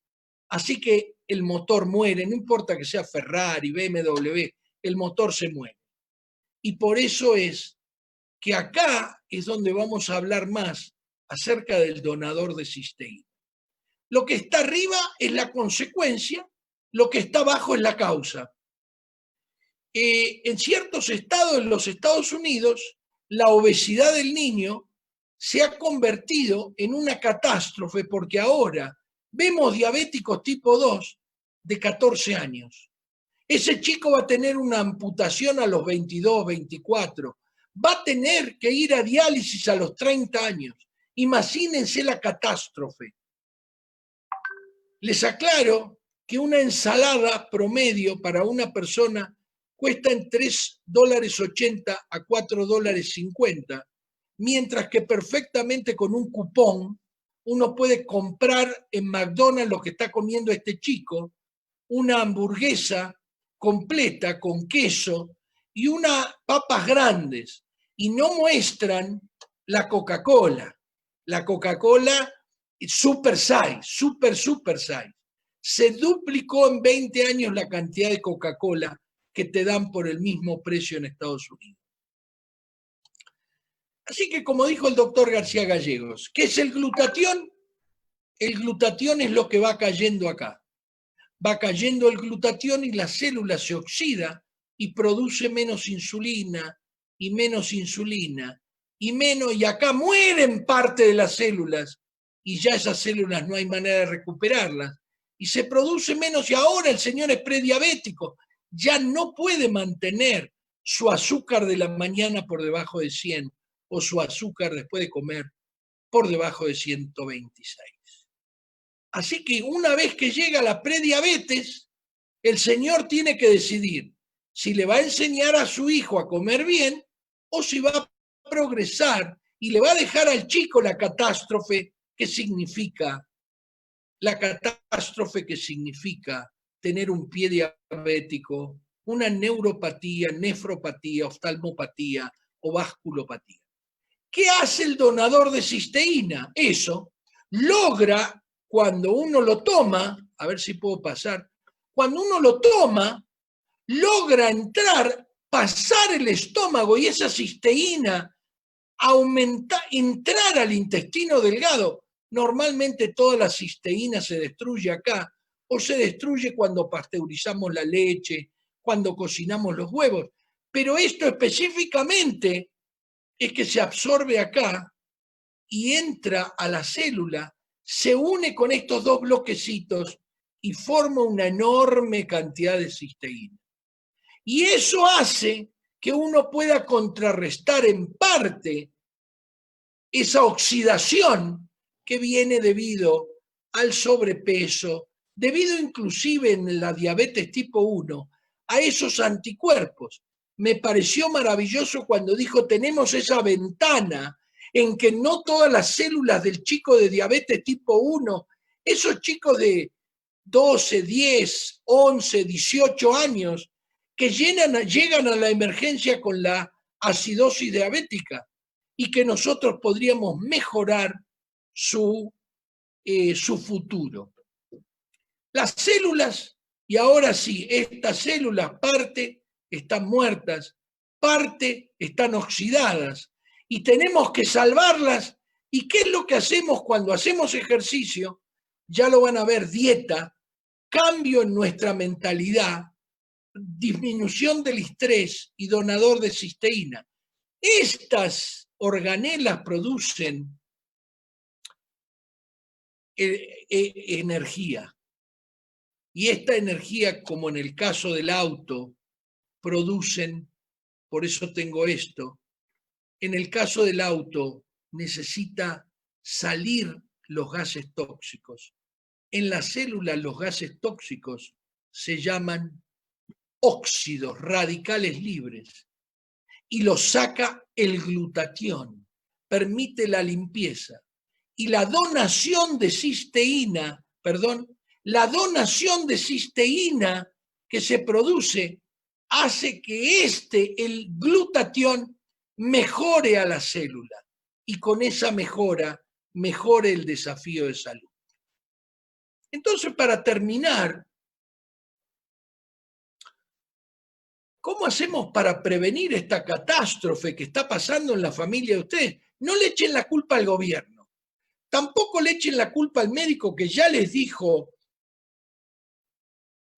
Así que el motor muere, no importa que sea Ferrari, BMW, el motor se muere. Y por eso es que acá es donde vamos a hablar más acerca del donador de cisteína. Lo que está arriba es la consecuencia, lo que está abajo es la causa. En ciertos estados, en los Estados Unidos, la obesidad del niño se ha convertido en una catástrofe porque ahora vemos diabéticos tipo 2 de 14 años. Ese chico va a tener una amputación a los 22, 24. Va a tener que ir a diálisis a los 30 años. Imagínense la catástrofe. Les aclaro que una ensalada promedio para una persona cuesta en $3.80 a $4.50, mientras que perfectamente con un cupón uno puede comprar en McDonald's lo que está comiendo este chico, una hamburguesa completa con queso y unas papas grandes, y no muestran la Coca-Cola. La Coca-Cola super size, super size. Se duplicó en 20 años la cantidad de Coca-Cola que te dan por el mismo precio en Estados Unidos. Así que, como dijo el doctor García Gallegos, ¿qué es el glutatión? El glutatión es lo que va cayendo acá. Va cayendo el glutatión y la célula se oxida y produce menos insulina y menos insulina y menos, y acá mueren parte de las células y ya esas células no hay manera de recuperarlas y se produce menos, y ahora el señor es prediabético, ya no puede mantener su azúcar de la mañana por debajo de 100 o su azúcar después de comer por debajo de 126. Así que una vez que llega la prediabetes, el señor tiene que decidir si le va a enseñar a su hijo a comer bien o si va a progresar y le va a dejar al chico la catástrofe que significa tener un pie diabético, una neuropatía, nefropatía, oftalmopatía o vasculopatía. ¿Qué hace el donador de cisteína? Eso logra, cuando uno lo toma, a ver si puedo pasar, cuando uno lo toma, logra pasar el estómago y esa cisteína entrar al intestino delgado. Normalmente toda la cisteína se destruye acá, o se destruye cuando pasteurizamos la leche, cuando cocinamos los huevos. Pero esto específicamente es que se absorbe acá y entra a la célula, se une con estos dos bloquecitos y forma una enorme cantidad de cisteína. Y eso hace que uno pueda contrarrestar en parte esa oxidación que viene debido al sobrepeso, debido inclusive en la diabetes tipo 1, a esos anticuerpos. Me pareció maravilloso cuando dijo, tenemos esa ventana en que no todas las células del chico de diabetes tipo 1, esos chicos de 12, 10, 11, 18 años, que llegan a la emergencia con la acidosis diabética y que nosotros podríamos mejorar su futuro. Las células, y ahora sí, estas células parte están muertas, parte están oxidadas, y tenemos que salvarlas. ¿Y qué es lo que hacemos cuando hacemos ejercicio? Ya lo van a ver, dieta, cambio en nuestra mentalidad, disminución del estrés y donador de cisteína. Estas organelas producen energía. Y esta energía, como en el caso del auto, producen, por eso tengo esto, en el caso del auto necesita salir los gases tóxicos. En las células los gases tóxicos se llaman óxidos radicales libres y los saca el glutatión, permite la limpieza. Y la donación de cisteína, la donación de cisteína que se produce hace que el glutatión, mejore a la célula y con esa mejora mejore el desafío de salud. Entonces, para terminar, ¿cómo hacemos para prevenir esta catástrofe que está pasando en la familia de ustedes? No le echen la culpa al gobierno. Tampoco le echen la culpa al médico que ya les dijo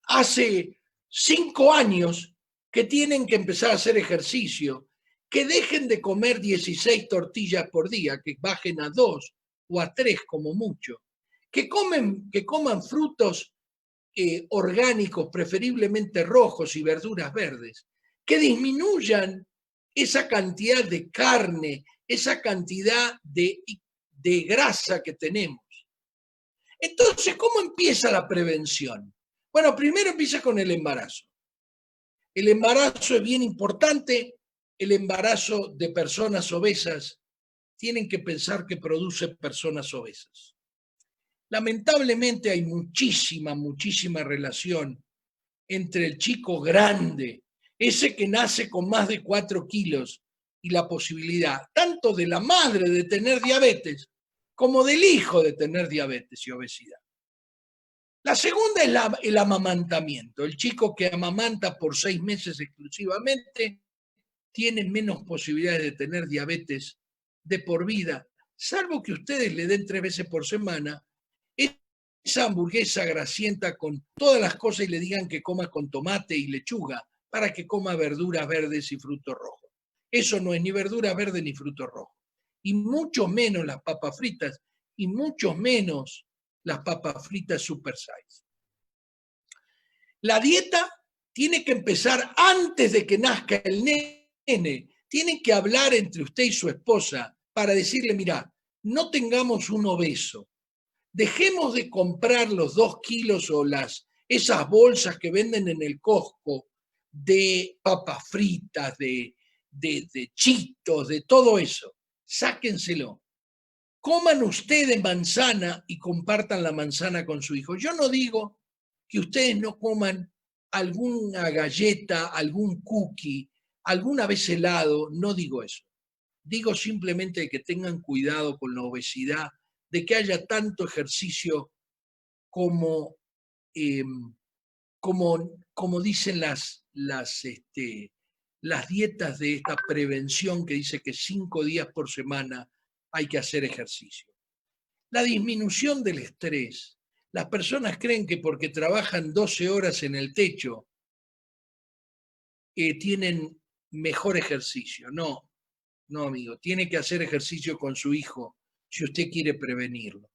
hace 5 años que tienen que empezar a hacer ejercicio, que dejen de comer 16 tortillas por día, que bajen a 2 o a 3 como mucho, que coman frutos orgánicos, preferiblemente rojos, y verduras verdes, que disminuyan esa cantidad de carne, esa cantidad de grasa que tenemos. Entonces, ¿cómo empieza la prevención? Bueno, primero empieza con el embarazo. El embarazo es bien importante. El embarazo de personas obesas, tienen que pensar que produce personas obesas. Lamentablemente hay muchísima relación entre el chico grande, ese que nace con más de 4 kilos, y la posibilidad tanto de la madre de tener diabetes como del hijo de tener diabetes y obesidad. La segunda es el amamantamiento. El chico que amamanta por 6 meses exclusivamente tiene menos posibilidades de tener diabetes de por vida, salvo que ustedes le den 3 veces por semana esa hamburguesa grasienta con todas las cosas y le digan que coma con tomate y lechuga para que coma verduras verdes y frutos rojos. Eso no es ni verdura verde ni fruto rojo. Y mucho menos las papas fritas, y mucho menos las papas fritas super size. La dieta tiene que empezar antes de que nazca el nene. Tienen que hablar entre usted y su esposa para decirle, mira, no tengamos un obeso. Dejemos de comprar los 2 kilos o esas bolsas que venden en el Costco de papas fritas, de chitos, de todo eso. Sáquenselo. Coman ustedes manzana y compartan la manzana con su hijo. Yo no digo que ustedes no coman alguna galleta, algún cookie, alguna vez helado, no digo eso. Digo simplemente que tengan cuidado con la obesidad, de que haya tanto ejercicio como como dicen las dietas de esta prevención que dice que 5 días por semana hay que hacer ejercicio. La disminución del estrés. Las personas creen que porque trabajan 12 horas en el techo tienen mejor ejercicio. No, amigo, tiene que hacer ejercicio con su hijo si usted quiere prevenirlo.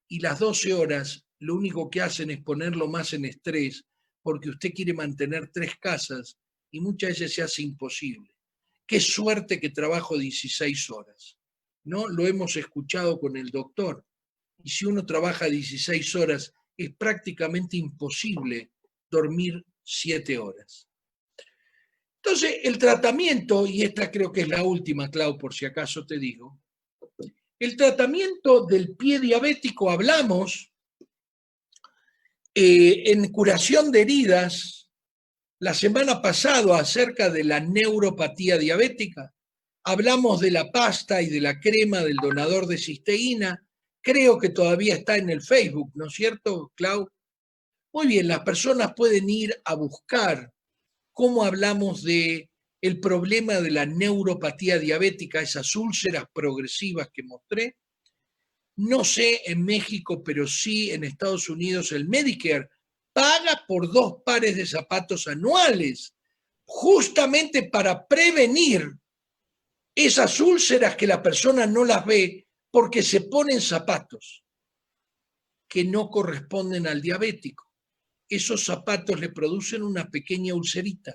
Y las 12 horas lo único que hacen es ponerlo más en estrés porque usted quiere mantener 3 casas y muchas veces se hace imposible. Qué suerte que trabajo 16 horas. ¿No? Lo hemos escuchado con el doctor. Y si uno trabaja 16 horas, es prácticamente imposible dormir 7 horas. Entonces, el tratamiento, y esta creo que es la última, Clau, por si acaso te digo, el tratamiento del pie diabético hablamos en curación de heridas la semana pasada acerca de la neuropatía diabética. Hablamos de la pasta y de la crema del donador de cisteína. Creo que todavía está en el Facebook, ¿no es cierto, Clau? Muy bien, las personas pueden ir a buscar cómo hablamos de el problema de la neuropatía diabética, esas úlceras progresivas que mostré. No sé en México, pero sí en Estados Unidos el Medicare paga por 2 pares de zapatos anuales, justamente para prevenir esas úlceras que la persona no las ve porque se ponen zapatos que no corresponden al diabético. Esos zapatos le producen una pequeña ulcerita.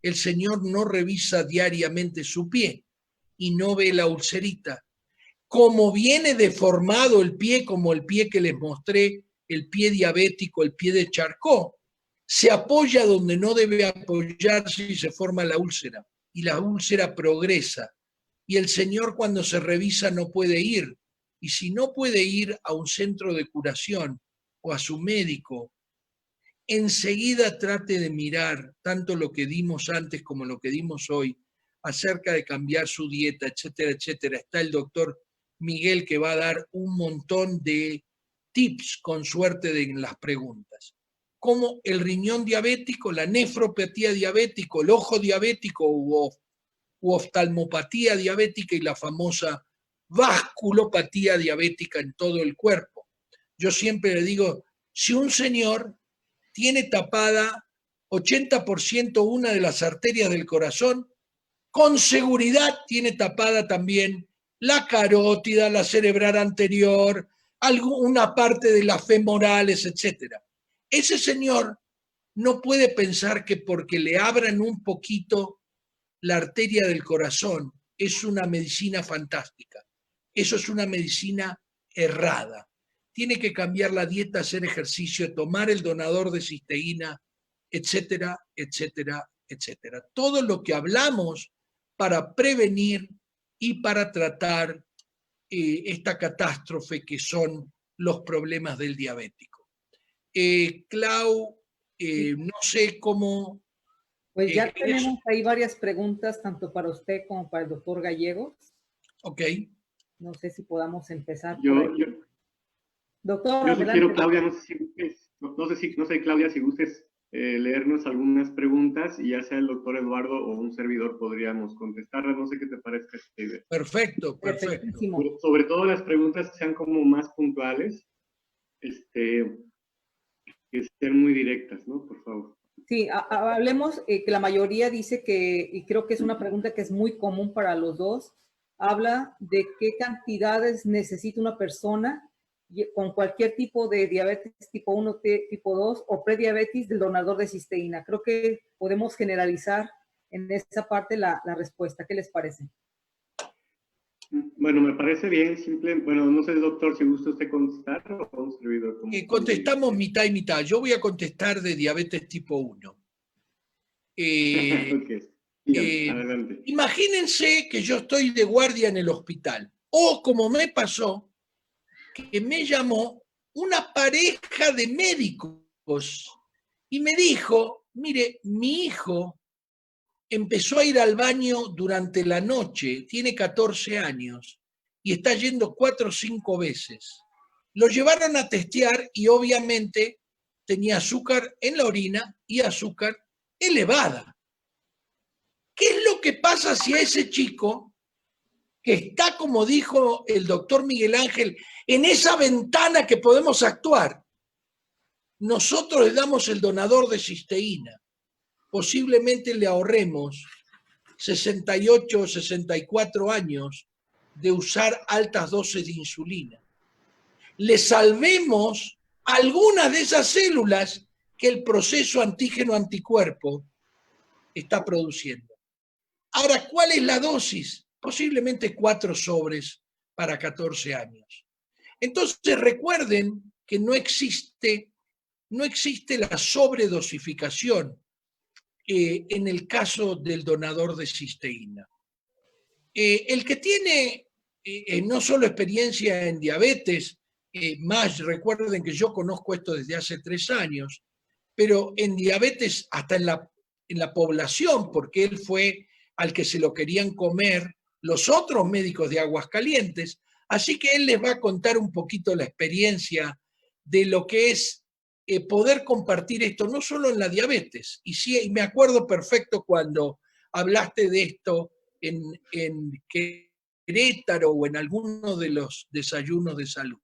El señor no revisa diariamente su pie y no ve la ulcerita. Como viene deformado el pie, como el pie que les mostré, el pie diabético, el pie de Charcot, se apoya donde no debe apoyarse y se forma la úlcera. Y la úlcera progresa. Y el señor cuando se revisa no puede ir. Y si no puede ir a un centro de curación o a su médico, enseguida trate de mirar tanto lo que dimos antes como lo que dimos hoy acerca de cambiar su dieta, etcétera, etcétera. Está el doctor Miguel que va a dar un montón de tips con suerte en las preguntas. Como el riñón diabético, la nefropatía diabética, el ojo diabético u oftalmopatía diabética y la famosa vasculopatía diabética en todo el cuerpo. Yo siempre le digo, si un señor tiene tapada 80% una de las arterias del corazón, con seguridad tiene tapada también la carótida, la cerebral anterior, una parte de las femorales, etc. Ese señor no puede pensar que porque le abran un poquito la arteria del corazón es una medicina fantástica. Eso es una medicina errada. Tiene que cambiar la dieta, hacer ejercicio, tomar el donador de cisteína, etcétera, etcétera, etcétera. Todo lo que hablamos para prevenir y para tratar esta catástrofe que son los problemas del diabético. Clau, no sé cómo... Pues ya tenemos ahí varias preguntas, tanto para usted como para el doctor Gallegos. Ok. No sé si podamos empezar. Doctor, yo sugiero, Claudia, no sé, Claudia, si gustes leernos algunas preguntas y ya sea el doctor Eduardo o un servidor podríamos contestarlas. No sé qué te parezca esta idea. Perfecto. Sobre todo las preguntas que sean como más puntuales, que estén muy directas, ¿no? Por favor. Sí, hablemos que la mayoría dice que, y creo que es una pregunta que es muy común para los dos, habla de qué cantidades necesita una persona con cualquier tipo de diabetes tipo 1, tipo 2 o prediabetes del donador de cisteína. Creo que podemos generalizar en esa parte la respuesta. ¿Qué les parece? Bueno, me parece bien, simple. Bueno, no sé, doctor, si gusta usted contestar o un servidor. Contestamos mitad y mitad. Yo voy a contestar de diabetes tipo 1. Adelante. Imagínense que yo estoy de guardia en el hospital. O como me pasó, que me llamó una pareja de médicos y me dijo, mire, mi hijo empezó a ir al baño durante la noche, tiene 14 años y está yendo 4 o 5 veces. Lo llevaron a testear y obviamente tenía azúcar en la orina y azúcar elevada. ¿Qué es lo que pasa si a ese chico, que está, como dijo el doctor Miguel Ángel, en esa ventana que podemos actuar, nosotros le damos el donador de cisteína? Posiblemente le ahorremos 68 o 64 años de usar altas dosis de insulina. Le salvemos algunas de esas células que el proceso antígeno-anticuerpo está produciendo. Ahora, ¿cuál es la dosis? Posiblemente 4 sobres para 14 años. Entonces, recuerden que no existe la sobredosificación en el caso del donador de cisteína. El que tiene no solo experiencia en diabetes, más recuerden que yo conozco esto desde hace 3 años, pero en diabetes hasta en la población, porque él fue al que se lo querían comer los otros médicos de Aguascalientes, así que él les va a contar un poquito la experiencia de lo que es poder compartir esto, no solo en la diabetes, y sí, me acuerdo perfecto cuando hablaste de esto en Querétaro o en alguno de los desayunos de salud.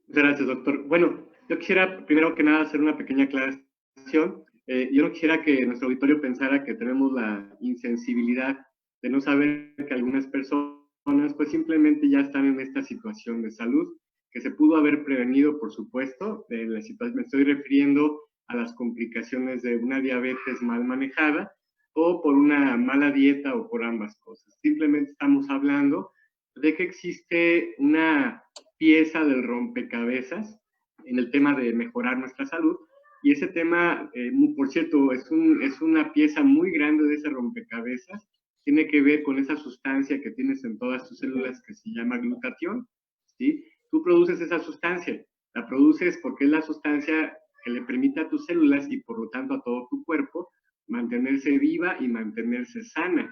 Muchas gracias, doctor. Bueno, yo quisiera primero que nada hacer una pequeña aclaración. Yo no quisiera que nuestro auditorio pensara que tenemos la insensibilidad de no saber que algunas personas pues simplemente ya están en esta situación de salud, que se pudo haber prevenido, por supuesto. Me estoy refiriendo a las complicaciones de una diabetes mal manejada o por una mala dieta o por ambas cosas. Simplemente estamos hablando de que existe una pieza del rompecabezas en el tema de mejorar nuestra salud, y ese tema, por cierto, es una pieza muy grande de ese rompecabezas. Tiene que ver con esa sustancia que tienes en todas tus células que se llama glutatión, ¿sí? Tú produces esa sustancia, la produces porque es la sustancia que le permite a tus células y por lo tanto a todo tu cuerpo mantenerse viva y mantenerse sana.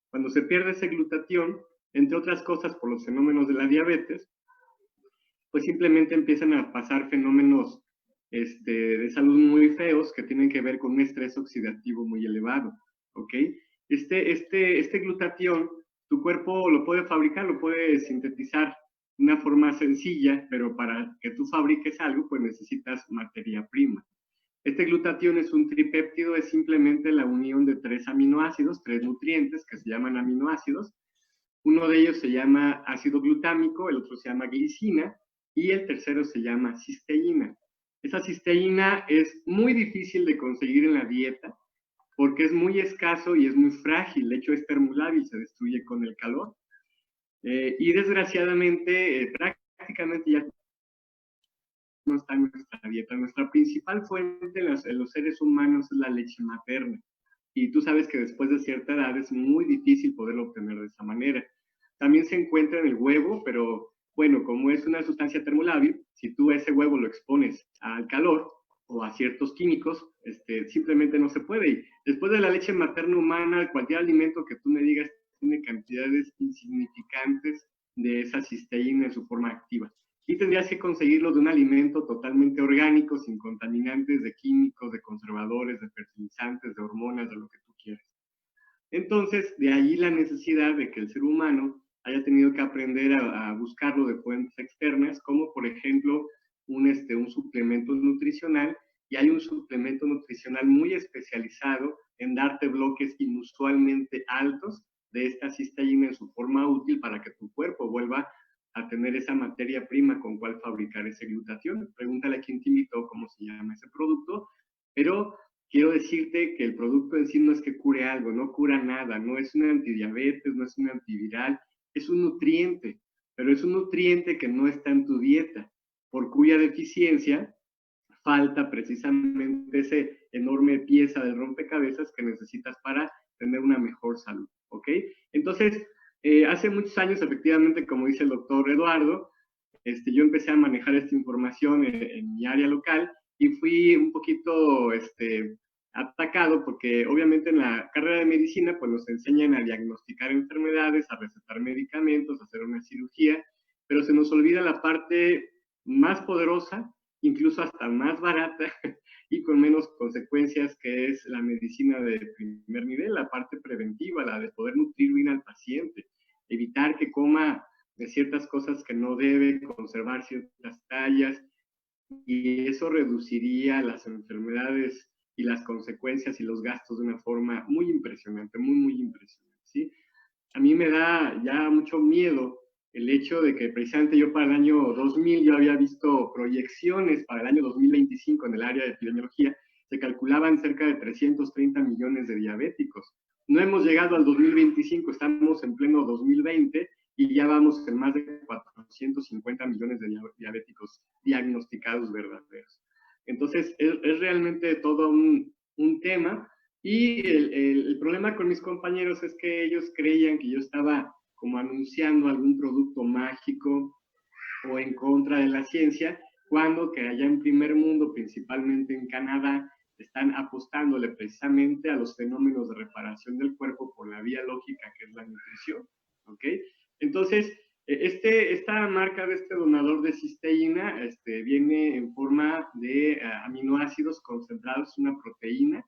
Cuando se pierde ese glutatión, entre otras cosas por los fenómenos de la diabetes, pues simplemente empiezan a pasar fenómenos de salud muy feos que tienen que ver con un estrés oxidativo muy elevado, ¿ok? Este glutatión, tu cuerpo lo puede fabricar, lo puede sintetizar de una forma sencilla, pero para que tú fabriques algo, pues necesitas materia prima. Este glutatión es un tripéptido, es simplemente la unión de 3 aminoácidos, 3 nutrientes que se llaman aminoácidos. Uno de ellos se llama ácido glutámico, el otro se llama glicina, y el tercero se llama cisteína. Esa cisteína es muy difícil de conseguir en la dieta porque es muy escaso y es muy frágil. De hecho, es termolábil, se destruye con el calor. Y desgraciadamente, prácticamente ya no está en nuestra dieta. Nuestra principal fuente en los seres humanos es la leche materna. Y tú sabes que después de cierta edad es muy difícil poderlo obtener de esa manera. También se encuentra en el huevo, pero bueno, como es una sustancia termolábil, si tú ese huevo lo expones al calor o a ciertos químicos, simplemente no se puede. Y después de la leche materna humana, cualquier alimento que tú me digas tiene cantidades insignificantes de esa cisteína en su forma activa. Y tendrías que conseguirlo de un alimento totalmente orgánico, sin contaminantes de químicos, de conservadores, de fertilizantes, de hormonas, de lo que tú quieras. Entonces, de ahí la necesidad de que el ser humano haya tenido que aprender a buscarlo de fuentes externas, como por ejemplo un suplemento nutricional, y hay un suplemento nutricional muy especializado en darte bloques inusualmente altos de esta cisteína en su forma útil para que tu cuerpo vuelva a tener esa materia prima con cual fabricar ese glutatión. Pregúntale a quién te invitó cómo se llama ese producto, pero quiero decirte que el producto en sí no es que cure algo, no cura nada, no es un antidiabetes, no es un antiviral, es un nutriente, pero es un nutriente que no está en tu dieta, por cuya deficiencia falta precisamente esa enorme pieza de rompecabezas que necesitas para tener una mejor salud, ¿ok? Entonces, hace muchos años, efectivamente, como dice el doctor Eduardo, yo empecé a manejar esta información en mi área local y fui un poquito atacado porque obviamente en la carrera de medicina pues nos enseñan a diagnosticar enfermedades, a recetar medicamentos, a hacer una cirugía, pero se nos olvida la parte más poderosa, incluso hasta más barata y con menos consecuencias, que es la medicina de primer nivel, la parte preventiva, la de poder nutrir bien al paciente, evitar que coma de ciertas cosas que no debe, conservar ciertas tallas, y eso reduciría las enfermedades y las consecuencias y los gastos de una forma muy impresionante, muy impresionante, ¿sí? A mí me da ya mucho miedo el hecho de que precisamente yo para el año 2000 yo había visto proyecciones para el año 2025 en el área de epidemiología, se calculaban cerca de 330 millones de diabéticos. No hemos llegado al 2025, estamos en pleno 2020 y ya vamos en más de 450 millones de diabéticos diagnosticados verdaderos. Entonces, es realmente todo un tema. Y el problema con mis compañeros es que ellos creían que yo estaba como anunciando algún producto mágico o en contra de la ciencia, cuando que allá en primer mundo, principalmente en Canadá, están apostándole precisamente a los fenómenos de reparación del cuerpo por la vía lógica, que es la nutrición, ¿ok? Entonces, esta marca de este donador de cisteína viene en forma de aminoácidos concentrados, una proteína,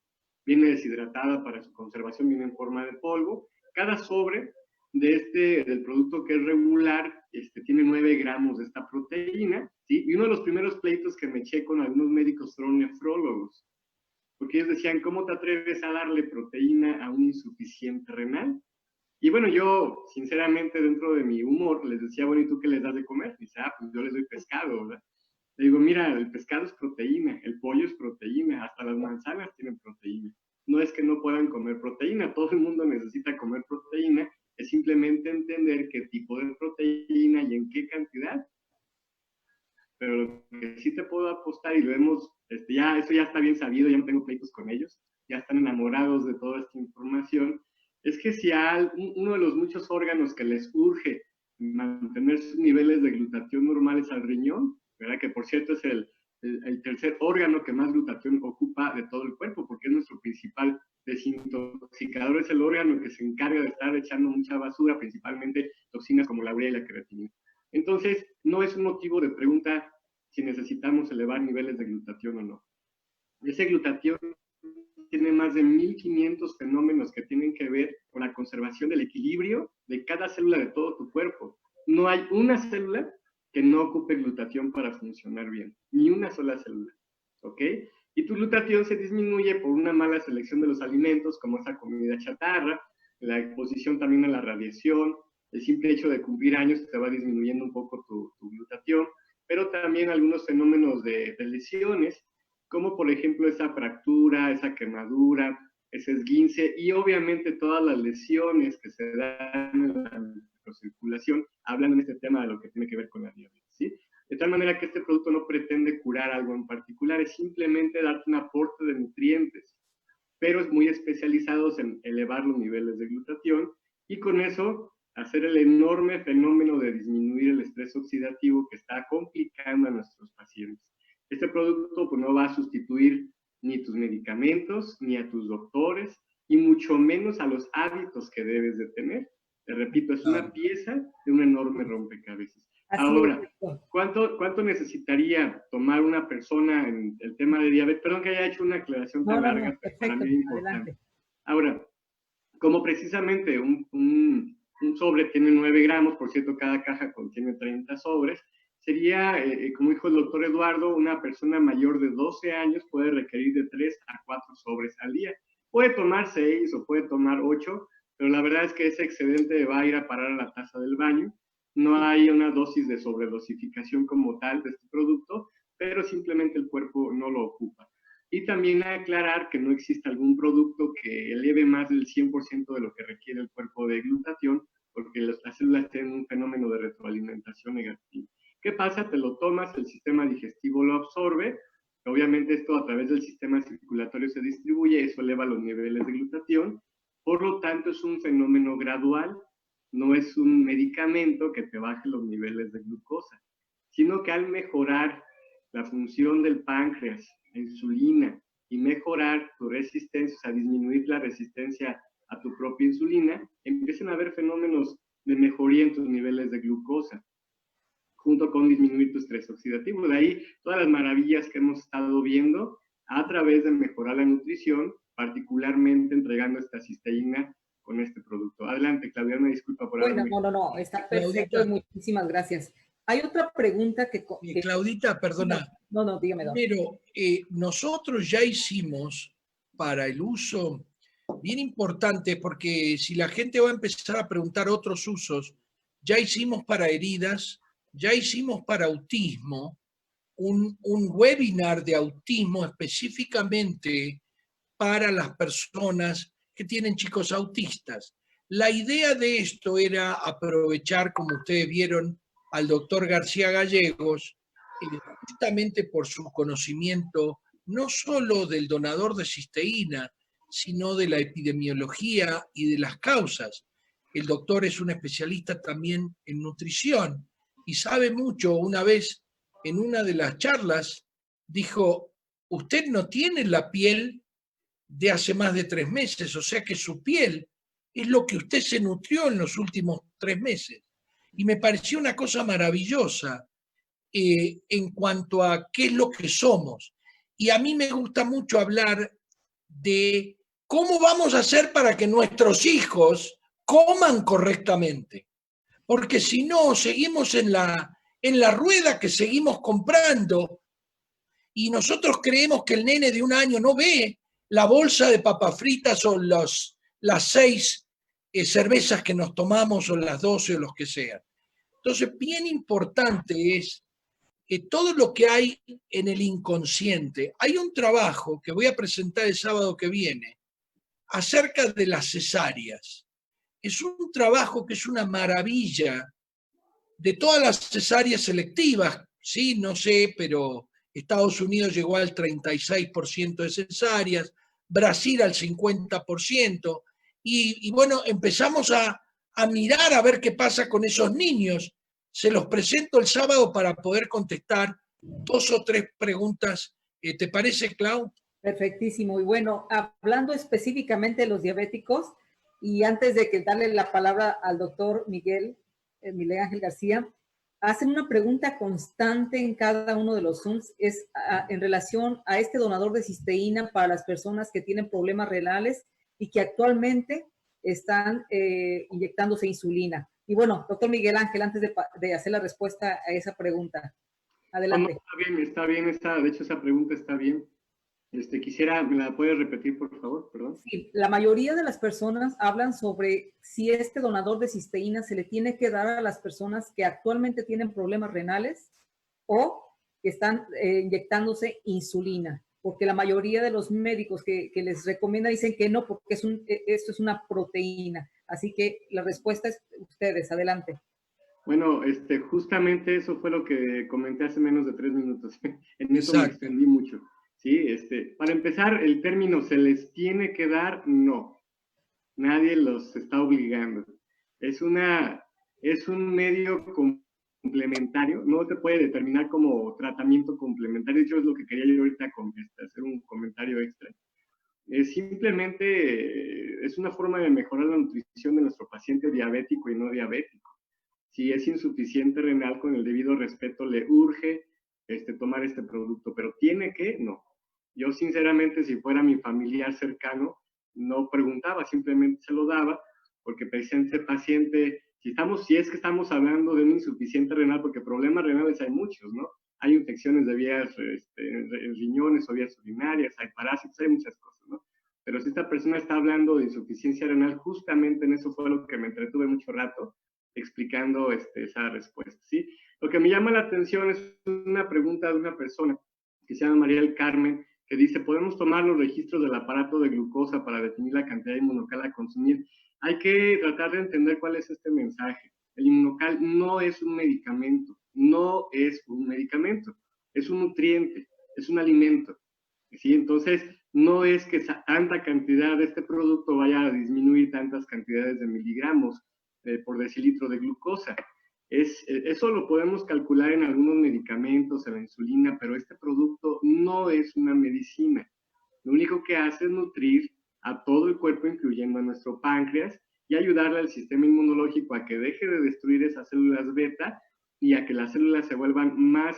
viene deshidratada para su conservación, viene en forma de polvo. Cada sobre del producto que es regular, tiene 9 gramos de esta proteína, ¿sí? Y uno de los primeros pleitos que me eché con algunos médicos fueron nefrólogos, porque ellos decían, ¿cómo te atreves a darle proteína a un insuficiente renal? Y bueno, yo, sinceramente, dentro de mi humor, les decía, bueno, ¿y tú qué les das de comer? Y dice, pues yo les doy pescado, ¿verdad? Le digo, mira, el pescado es proteína, el pollo es proteína, hasta las manzanas tienen proteína. No es que no puedan comer proteína, todo el mundo necesita comer proteína, es simplemente entender qué tipo de proteína y en qué cantidad. Pero lo que sí te puedo apostar, y lo hemos, eso ya está bien sabido, ya no tengo pleitos con ellos, ya están enamorados de toda esta información, es que si a uno de los muchos órganos que les urge mantener sus niveles de glutatión normales al riñón, ¿verdad? Que por cierto es el tercer órgano que más glutatión ocupa de todo el cuerpo, porque es nuestro principal desintoxicador, es el órgano que se encarga de estar echando mucha basura, principalmente toxinas como la urea y la creatinina. Entonces, no es un motivo de pregunta si necesitamos elevar niveles de glutatión o no. Ese glutatión tiene más de 1500 fenómenos que tienen que ver con la conservación del equilibrio de cada célula de todo tu cuerpo. No hay una célula que no ocupe glutatión para funcionar bien, ni una sola célula, ¿ok? Y tu glutatión se disminuye por una mala selección de los alimentos, como esa comida chatarra, la exposición también a la radiación, el simple hecho de cumplir años te va disminuyendo un poco tu glutatión, pero también algunos fenómenos de lesiones, como por ejemplo esa fractura, esa quemadura, ese esguince, y obviamente todas las lesiones que se dan en la microcirculación hablan en este tema de lo que tiene que ver con la diabetes, ¿sí? De tal manera que este producto no pretende curar algo en particular, es simplemente darte un aporte de nutrientes, pero es muy especializados en elevar los niveles de glutatión, y con eso hacer el enorme fenómeno de disminuir el estrés oxidativo que está complicando a nuestros pacientes. Este producto pues, no va a sustituir ni tus medicamentos, ni a tus doctores, y mucho menos a los hábitos que debes de tener. Te repito, es una pieza de un enorme rompecabezas. Ahora, ¿cuánto necesitaría tomar una persona en el tema de diabetes? Perdón que haya hecho una aclaración tan larga, pero para mí es importante. Ahora, como precisamente un sobre tiene 9 gramos, por cierto, cada caja contiene 30 sobres, sería, como dijo el doctor Eduardo, una persona mayor de 12 años puede requerir de 3 a 4 sobres al día. Puede tomar 6 o puede tomar 8, pero la verdad es que ese excedente va a ir a parar a la taza del baño. No hay una dosis de sobredosificación como tal de este producto, pero simplemente el cuerpo no lo ocupa. Y también aclarar que no existe algún producto que eleve más del 100% de lo que requiere el cuerpo de glutatión, porque las células tienen un fenómeno de retroalimentación negativa. ¿Qué pasa? Te lo tomas, el sistema digestivo lo absorbe, obviamente esto a través del sistema circulatorio se distribuye, eso eleva los niveles de glutatión, por lo tanto es un fenómeno gradual, no es un medicamento que te baje los niveles de glucosa, sino que al mejorar la función del páncreas, la insulina, y mejorar tu resistencia, o sea, disminuir la resistencia a tu propia insulina, empiezan a haber fenómenos de mejoría en tus niveles de glucosa. junto con disminuir tu estrés oxidativo. De ahí todas las maravillas que hemos estado viendo a través de mejorar la nutrición, particularmente entregando esta cisteína con este producto. Adelante, Claudia, me disculpa por Bueno, haberme... no, está perfecto Claudita, y muchísimas gracias. Hay otra pregunta que... Claudita, perdona. No, dígame. Primero, nosotros ya hicimos para el uso, bien importante, porque si la gente va a empezar a preguntar otros usos, ya hicimos para heridas, ya hicimos para autismo, un webinar de autismo específicamente para las personas que tienen chicos autistas. La idea de esto era aprovechar, como ustedes vieron, al doctor García Gallegos, justamente por su conocimiento no solo del donador de cisteína, sino de la epidemiología y de las causas. El doctor es un especialista también en nutrición y sabe mucho. Una vez en una de las charlas dijo, usted no tiene la piel de hace más de 3 meses, o sea que su piel es lo que usted se nutrió en los últimos 3 meses. Y me pareció una cosa maravillosa en cuanto a qué es lo que somos. Y a mí me gusta mucho hablar de cómo vamos a hacer para que nuestros hijos coman correctamente. Porque si no, seguimos en la rueda que seguimos comprando y nosotros creemos que el nene de 1 año no ve la bolsa de papas fritas o las 6 cervezas que nos tomamos o las 12 o los que sean. Entonces, bien importante es todo lo que hay en el inconsciente. Hay un trabajo que voy a presentar el sábado que viene acerca de las cesáreas. Es un trabajo que es una maravilla de todas las cesáreas selectivas, sí, no sé, pero Estados Unidos llegó al 36% de cesáreas, Brasil al 50%, y bueno, empezamos a mirar a ver qué pasa con esos niños. Se los presento el sábado para poder contestar 2 o 3 preguntas. ¿Te parece, Clau? Perfectísimo. Y bueno, hablando específicamente de los diabéticos, y antes de que darle la palabra al doctor Miguel Ángel García, hacen una pregunta constante en cada uno de los Zooms, es en relación a este donador de cisteína para las personas que tienen problemas renales y que actualmente están inyectándose insulina. Y bueno, doctor Miguel Ángel, antes de hacer la respuesta a esa pregunta, adelante. No, está bien, de hecho esa pregunta está bien. Quisiera, ¿me la puedes repetir, por favor? Perdón. Sí, la mayoría de las personas hablan sobre si este donador de cisteína se le tiene que dar a las personas que actualmente tienen problemas renales o que están inyectándose insulina, porque la mayoría de los médicos que les recomienda dicen que no, porque esto es una proteína. Así que la respuesta es ustedes, adelante. Bueno, justamente eso fue lo que comenté hace menos de 3 minutos. En eso me extendí mucho. Sí, para empezar, el término ¿se les tiene que dar? No. Nadie los está obligando. Es un medio complementario, no se puede determinar como tratamiento complementario. De hecho, es lo que quería yo ahorita hacer un comentario extra. Simplemente es una forma de mejorar la nutrición de nuestro paciente diabético y no diabético. Si es insuficiente renal, con el debido respeto, le urge tomar este producto, pero ¿tiene que? No. Yo, sinceramente, si fuera mi familiar cercano, no preguntaba, simplemente se lo daba, porque precisamente ese paciente, si es que estamos hablando de una insuficiente renal, porque problemas renales hay muchos, ¿no? Hay infecciones de vías, en riñones o vías urinarias, hay parásitos, hay muchas cosas, ¿no? Pero si esta persona está hablando de insuficiencia renal, justamente en eso fue lo que me entretuve mucho rato, explicando esa respuesta, ¿sí? Lo que me llama la atención es una pregunta de una persona que se llama María del Carmen, que dice, ¿podemos tomar los registros del aparato de glucosa para definir la cantidad de inmunocal a consumir? Hay que tratar de entender cuál es este mensaje. El inmunocal no es un medicamento, no es un medicamento, es un nutriente, es un alimento, ¿sí? Entonces, no es que tanta cantidad de este producto vaya a disminuir tantas cantidades de miligramos por decilitro de glucosa. Eso lo podemos calcular en algunos medicamentos, en la insulina, pero este producto no es una medicina. Lo único que hace es nutrir a todo el cuerpo, incluyendo a nuestro páncreas, y ayudarle al sistema inmunológico a que deje de destruir esas células beta y a que las células se vuelvan más,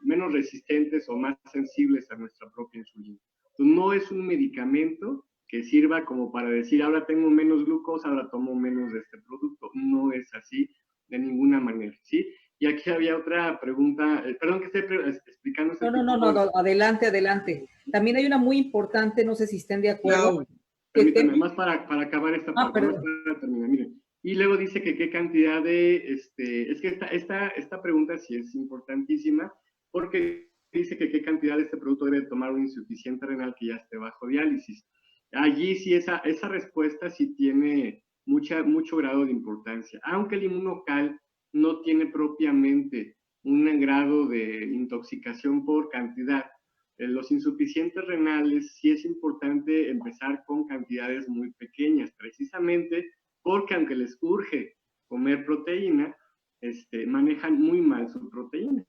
menos resistentes o más sensibles a nuestra propia insulina. Entonces, no es un medicamento que sirva como para decir, ahora tengo menos glucosa, ahora tomo menos de este producto. No es así de ninguna manera, ¿sí? Y aquí había otra pregunta, perdón que esté explicando este No, adelante, adelante. También hay una muy importante, no sé si estén de acuerdo. Permítame, más para acabar esta parte, perdón. más para terminar, miren. Y luego dice que qué cantidad de, es que esta pregunta sí es importantísima, porque dice que qué cantidad de este producto debe tomar un insuficiente renal que ya esté bajo diálisis. Allí sí esa respuesta sí tiene mucho grado de importancia, aunque el inmunocal no tiene propiamente un grado de intoxicación por cantidad. Los insuficientes renales sí es importante empezar con cantidades muy pequeñas, precisamente porque aunque les urge comer proteína, manejan muy mal su proteína.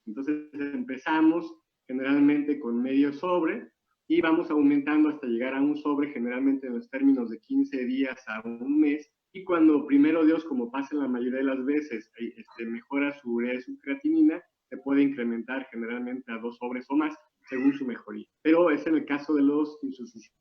Entonces empezamos generalmente con medio sobre y vamos aumentando hasta llegar a un sobre, generalmente en los términos de 15 días a un mes. Y cuando primero Dios, como pasa la mayoría de las veces, mejora su urea y su creatinina, se puede incrementar generalmente a 2 sobres o más, según su mejoría. Pero es en el caso de los insuficientes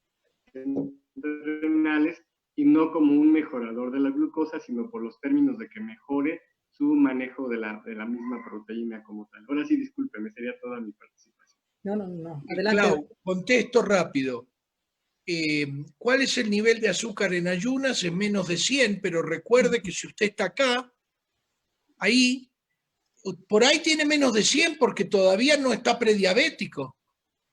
renales y no como un mejorador de la glucosa, sino por los términos de que mejore su manejo de la misma proteína como tal. Ahora sí, discúlpeme, sería toda mi participación. No. Adelante. Clau, contesto rápido. ¿Cuál es el nivel de azúcar en ayunas? Es menos de 100, pero recuerde que si usted está acá, ahí, por ahí tiene menos de 100 porque todavía no está prediabético,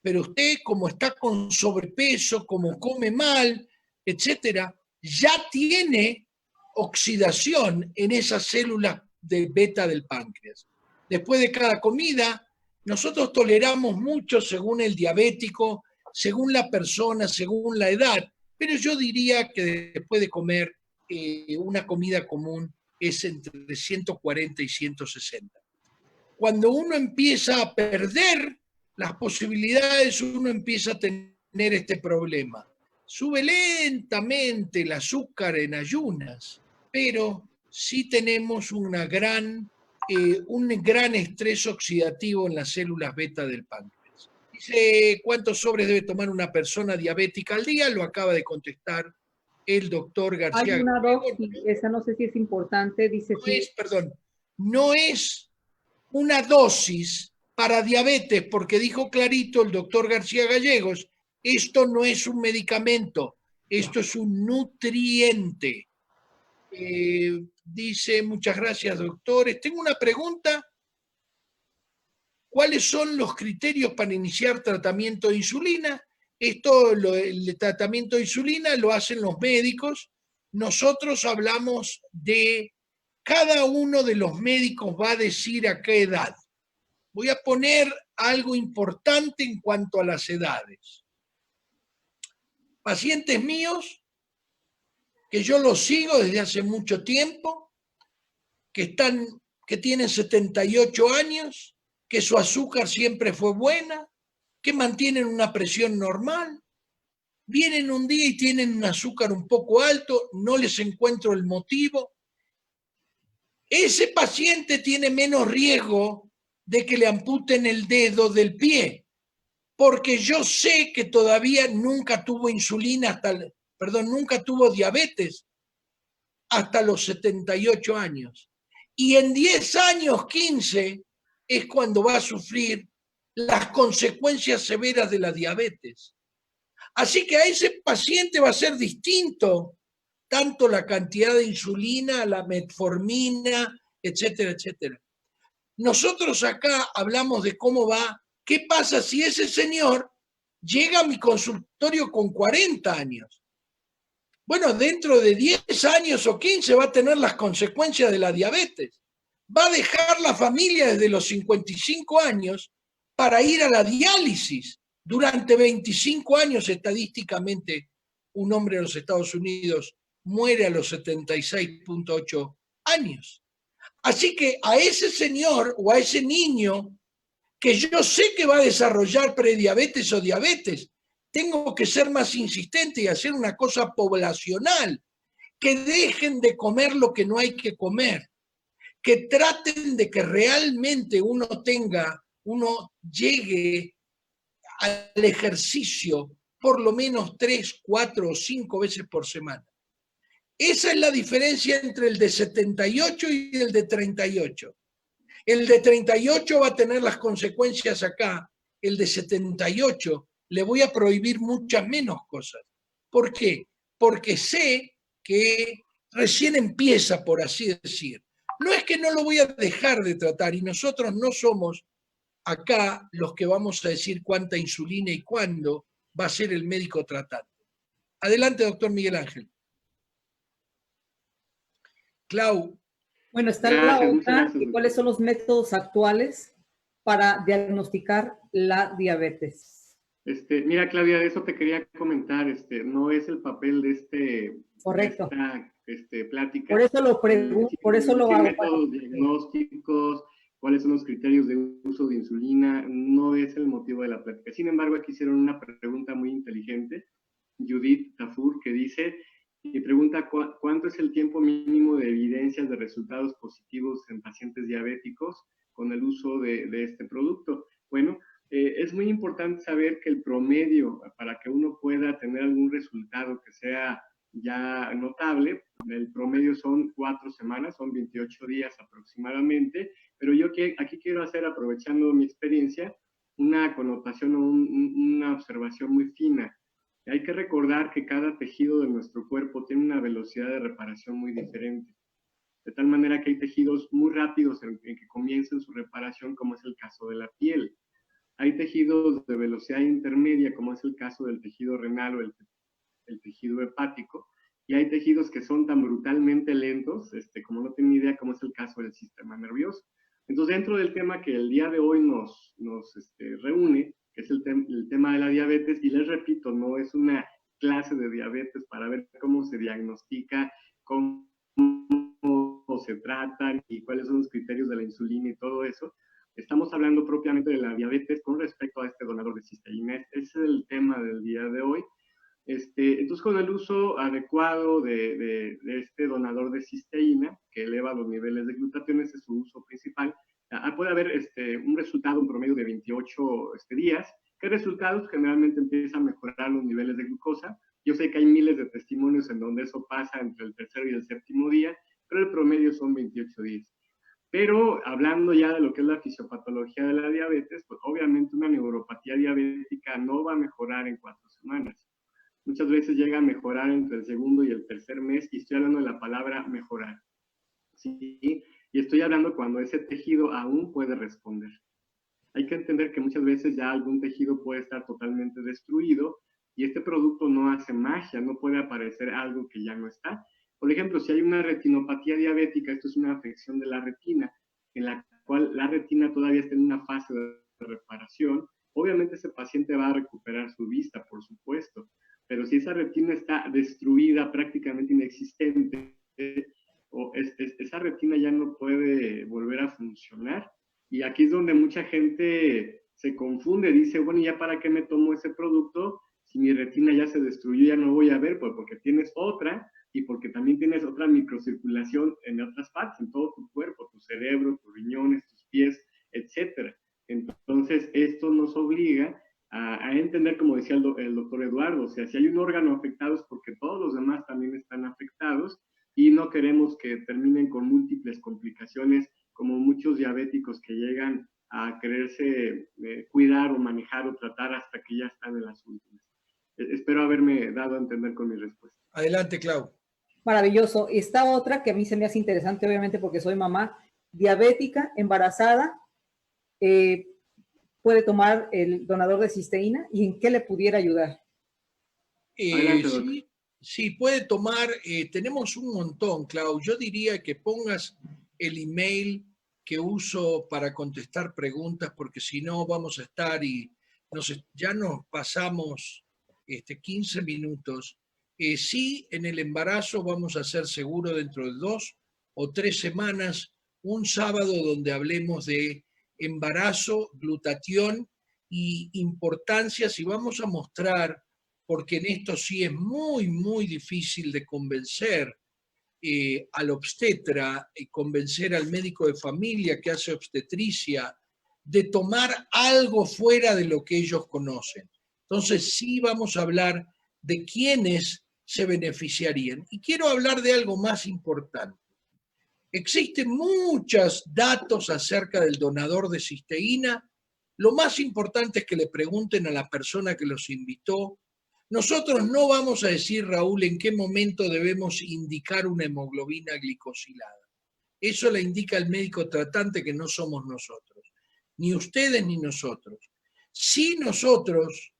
pero usted como está con sobrepeso, como come mal, etcétera, ya tiene oxidación en esas células de beta del páncreas. Después de cada comida, nosotros toleramos mucho según el diabético, según la persona, según la edad, pero yo diría que después de comer una comida común es entre 140 y 160. Cuando uno empieza a perder las posibilidades, uno empieza a tener este problema. Sube lentamente el azúcar en ayunas, pero sí tenemos un gran estrés oxidativo en las células beta del páncreas. Dice, ¿cuántos sobres debe tomar una persona diabética al día? Lo acaba de contestar el doctor García. Hay una dosis, esa no sé si es importante, dice no es una dosis para diabetes, porque dijo clarito el doctor García Gallegos, esto no es un medicamento, esto es un nutriente. Dice, muchas gracias, doctores. Tengo una pregunta. ¿Cuáles son los criterios para iniciar tratamiento de insulina? El tratamiento de insulina lo hacen los médicos. Nosotros hablamos de cada uno de los médicos va a decir a qué edad. Voy a poner algo importante en cuanto a las edades. Pacientes míos, que yo los sigo desde hace mucho tiempo, que tienen 78 años, que su azúcar siempre fue buena, que mantienen una presión normal, vienen un día y tienen un azúcar un poco alto, no les encuentro el motivo. Ese paciente tiene menos riesgo de que le amputen el dedo del pie, porque yo sé que todavía nunca tuvo nunca tuvo diabetes hasta los 78 años. Y en 10 años, 15, es cuando va a sufrir las consecuencias severas de la diabetes. Así que a ese paciente va a ser distinto tanto la cantidad de insulina, la metformina, etcétera, etcétera. Nosotros acá hablamos de cómo va, qué pasa si ese señor llega a mi consultorio con 40 años. Bueno, dentro de 10 años o 15 va a tener las consecuencias de la diabetes. Va a dejar la familia desde los 55 años para ir a la diálisis. Durante 25 años, estadísticamente, un hombre en los Estados Unidos muere a los 76.8 años. Así que a ese señor o a ese niño que yo sé que va a desarrollar prediabetes o diabetes, tengo que ser más insistente y hacer una cosa poblacional, que dejen de comer lo que no hay que comer, que traten de que realmente uno llegue al ejercicio por lo menos 3, 4 o 5 veces por semana. Esa es la diferencia entre el de 78 y el de 38. El de 38 va a tener las consecuencias acá. El de 78 le voy a prohibir muchas menos cosas. ¿Por qué? Porque sé que recién empieza, por así decir. No es que no lo voy a dejar de tratar, y nosotros no somos acá los que vamos a decir cuánta insulina y cuándo, va a ser el médico tratante. Adelante, doctor Miguel Ángel. Clau. Bueno, está la otra, ¿cuáles son los métodos actuales para diagnosticar la diabetes? Mira, Claudia, de eso te quería comentar, no es el papel Correcto. De esta plática. Por eso lo pregunto, por eso lo hago. Métodos diagnósticos, cuáles son los criterios de uso de insulina, no es el motivo de la plática. Sin embargo, aquí hicieron una pregunta muy inteligente, Judith Tafur, que dice, y pregunta cuánto es el tiempo mínimo de evidencias de resultados positivos en pacientes diabéticos con el uso de este producto. Bueno, es muy importante saber que el promedio, para que uno pueda tener algún resultado que sea ya notable, el promedio son 4 semanas, son 28 días aproximadamente, pero yo aquí quiero hacer, aprovechando mi experiencia, una connotación o una observación muy fina. Hay que recordar que cada tejido de nuestro cuerpo tiene una velocidad de reparación muy diferente. De tal manera que hay tejidos muy rápidos en que comiencen su reparación, como es el caso de la piel. Hay tejidos de velocidad intermedia, como es el caso del tejido renal o el tejido hepático, y hay tejidos que son tan brutalmente lentos, como no tienen idea, como es el caso del sistema nervioso. Entonces, dentro del tema que el día de hoy nos reúne, que es el tema de la diabetes, y les repito, no es una clase de diabetes para ver cómo se diagnostica, cómo se tratan y cuáles son los criterios de la insulina y todo eso. Estamos hablando propiamente de la diabetes con respecto a este donador de cisteína. Ese es el tema del día de hoy. Entonces, con el uso adecuado de este donador de cisteína, que eleva los niveles de glutatión, ese es su uso principal, puede haber un resultado, un promedio de 28 días. ¿Qué resultados? Generalmente empieza a mejorar los niveles de glucosa. Yo sé que hay miles de testimonios en donde eso pasa entre el tercer y el séptimo día, pero el promedio son 28 días. Pero hablando ya de lo que es la fisiopatología de la diabetes, pues obviamente una neuropatía diabética no va a mejorar en 4 semanas. Muchas veces llega a mejorar entre el segundo y el tercer mes, y estoy hablando de la palabra mejorar. ¿Sí? Y estoy hablando cuando ese tejido aún puede responder. Hay que entender que muchas veces ya algún tejido puede estar totalmente destruido y este producto no hace magia, no puede aparecer algo que ya no está. Por ejemplo, si hay una retinopatía diabética, esto es una afección de la retina, en la cual la retina todavía está en una fase de reparación, obviamente ese paciente va a recuperar su vista, por supuesto, pero si esa retina está destruida, prácticamente inexistente, o esa retina ya no puede volver a funcionar. Y aquí es donde mucha gente se confunde, dice, bueno, ¿ya para qué me tomo ese producto? Si mi retina ya se destruyó, ya no voy a ver, pues porque tienes otra y porque también tienes otra microcirculación en otras partes, en todo tu cuerpo, tu cerebro, tus riñones, tus pies, etc. Entonces, esto nos obliga a entender, como decía el doctor Eduardo, o sea, si hay un órgano afectado es porque todos los demás también están afectados y no queremos que terminen con múltiples complicaciones como muchos diabéticos que llegan a quererse cuidar o manejar o tratar hasta que ya están en las últimas. Espero haberme dado a entender con mi respuesta. Adelante, Clau. Maravilloso. Esta otra que a mí se me hace interesante, obviamente, porque soy mamá diabética, embarazada, puede tomar el donador de cisteína y en qué le pudiera ayudar. Sí, puede tomar, tenemos un montón, Clau. Yo diría que pongas el email que uso para contestar preguntas, porque si no vamos a estar y ya nos pasamos 15 minutos. Sí, en el embarazo vamos a hacer seguro dentro de 2 o 3 semanas un sábado donde hablemos de embarazo, glutatión y importancias, y vamos a mostrar, porque en esto sí es muy, muy difícil de convencer al obstetra y convencer al médico de familia que hace obstetricia de tomar algo fuera de lo que ellos conocen. Entonces sí vamos a hablar de quiénes se beneficiarían. Y quiero hablar de algo más importante. Existen muchos datos acerca del donador de cisteína. Lo más importante es que le pregunten a la persona que los invitó. Nosotros no vamos a decir, Raúl, en qué momento debemos indicar una hemoglobina glicosilada. Eso la indica el médico tratante, que no somos nosotros, ni ustedes ni nosotros. Si nosotros,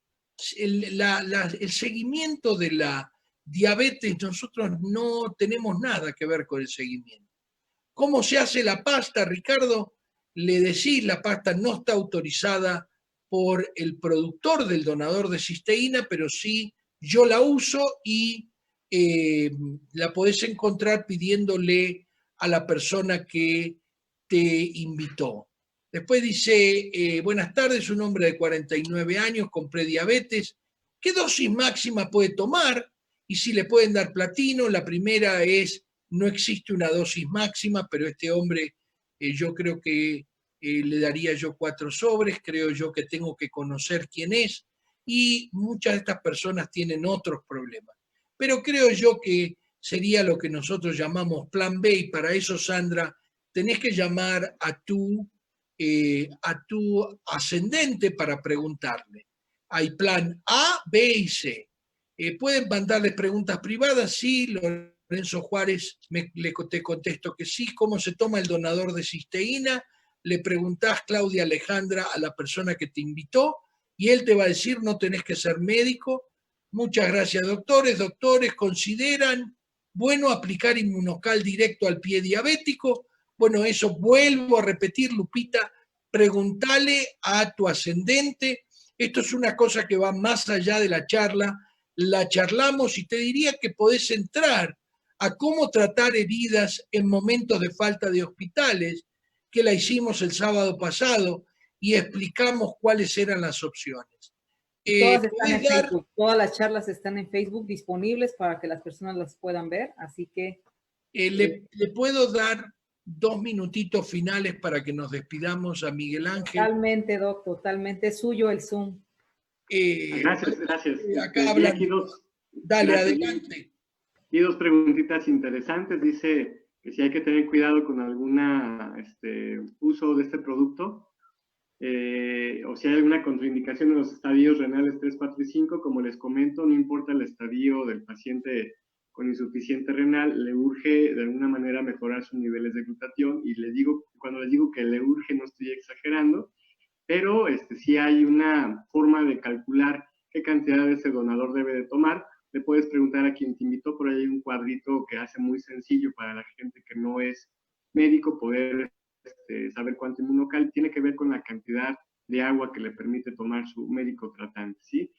el seguimiento de la diabetes, nosotros no tenemos nada que ver con el seguimiento. ¿Cómo se hace la pasta, Ricardo? Le decís, la pasta no está autorizada por el productor del donador de cisteína, pero sí yo la uso y la podés encontrar pidiéndole a la persona que te invitó. Después dice, buenas tardes, un hombre de 49 años con prediabetes. ¿Qué dosis máxima puede tomar? Y si le pueden dar platino. La primera es, no existe una dosis máxima, pero este hombre yo creo que le daría yo 4 sobres, creo yo que tengo que conocer quién es, y muchas de estas personas tienen otros problemas. Pero creo yo que sería lo que nosotros llamamos plan B, y para eso, Sandra, tenés que llamar a tu ascendente para preguntarle. Hay plan A, B y C. ¿Pueden mandarles preguntas privadas? Sí, Lorenzo Juárez, te contesto que sí. ¿Cómo se toma el donador de cisteína? Le preguntás, Claudia Alejandra, a la persona que te invitó, y él te va a decir, no tenés que ser médico. Muchas gracias, doctores. Doctores, ¿consideran bueno aplicar inmunocal directo al pie diabético? Bueno, eso vuelvo a repetir, Lupita, preguntale a tu ascendente. Esto es una cosa que va más allá de la charla. La charlamos y te diría que podés entrar a cómo tratar heridas en momentos de falta de hospitales, que la hicimos el sábado pasado y explicamos cuáles eran las opciones. Todas están en Facebook, todas las charlas están en Facebook disponibles para que las personas las puedan ver, así que... ¿Le puedo dar 2 minutitos finales para que nos despidamos a Miguel Ángel? Totalmente, Doc, totalmente. Es suyo el Zoom. Gracias. Acá hablan. Dale, gracias. Adelante. Y 2 preguntitas interesantes. Dice que si hay que tener cuidado con alguna uso de este producto, o si hay alguna contraindicación en los estadios renales 3, 4 y 5, como les comento, no importa el estadio del paciente con insuficiente renal, le urge de alguna manera mejorar sus niveles de glutatión, y cuando les digo que le urge no estoy exagerando, pero sí hay una forma de calcular qué cantidad de ese donador debe de tomar. Le puedes preguntar a quien te invitó, por ahí hay un cuadrito que hace muy sencillo para la gente que no es médico poder saber cuánto inmunocal. Tiene que ver con la cantidad de agua que le permite tomar su médico tratante, ¿sí?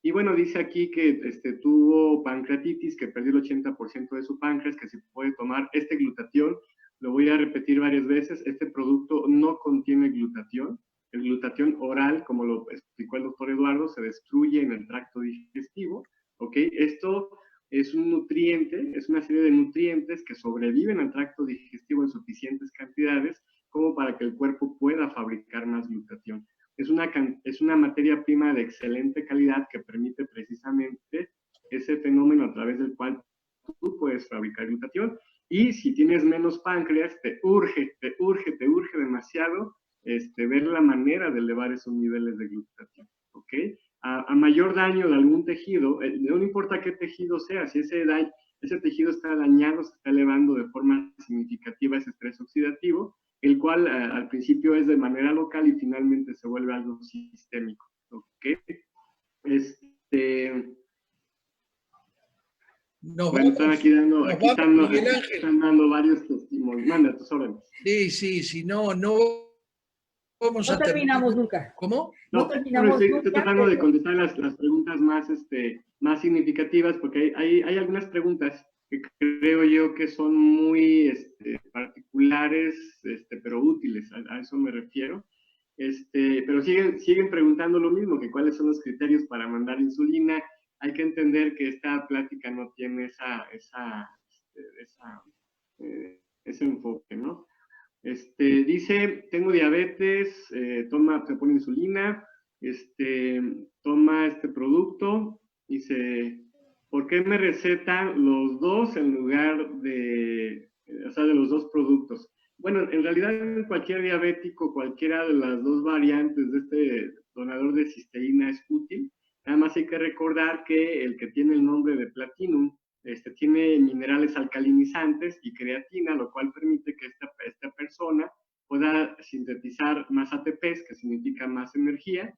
Y bueno, dice aquí que tuvo pancreatitis, que perdió el 80% de su páncreas, que se puede tomar este glutatión. Lo voy a repetir varias veces, este producto no contiene glutatión. El glutatión oral, como lo explicó el doctor Eduardo, se destruye en el tracto digestivo, ¿ok? Esto es un nutriente, es una serie de nutrientes que sobreviven al tracto digestivo en suficientes cantidades como para que el cuerpo pueda fabricar más glutatión. Es una materia prima de excelente calidad que permite precisamente ese fenómeno a través del cual tú puedes fabricar glutatión. Y si tienes menos páncreas, te urge demasiado ver la manera de elevar esos niveles de glutatión, ¿ok? A mayor daño de algún tejido, no importa qué tejido sea, si ese tejido está dañado, se está elevando de forma significativa ese estrés oxidativo, el cual al principio es de manera local y finalmente se vuelve algo sistémico, ¿ok? Bueno, están aquí están dando varios testimonios. Manda tus órdenes. Sí, no vamos a terminamos nunca. ¿Cómo? No terminamos nunca. Estoy tratando de contestar las preguntas más significativas, porque hay algunas preguntas que creo yo que son muy particulares, pero útiles, a eso me refiero. Pero siguen preguntando lo mismo, que cuáles son los criterios para mandar insulina. Hay que entender que esta plática no tiene ese enfoque, ¿no? Dice, tengo diabetes, se pone insulina, toma este producto, dice, ¿por qué me recetan los dos en lugar de los dos productos? Bueno, en realidad cualquier diabético, cualquiera de las dos variantes de este donador de cisteína es útil. Nada más hay que recordar que el que tiene el nombre de Platinum tiene minerales alcalinizantes y creatina, lo cual permite que esta persona pueda sintetizar más ATPs, que significa más energía,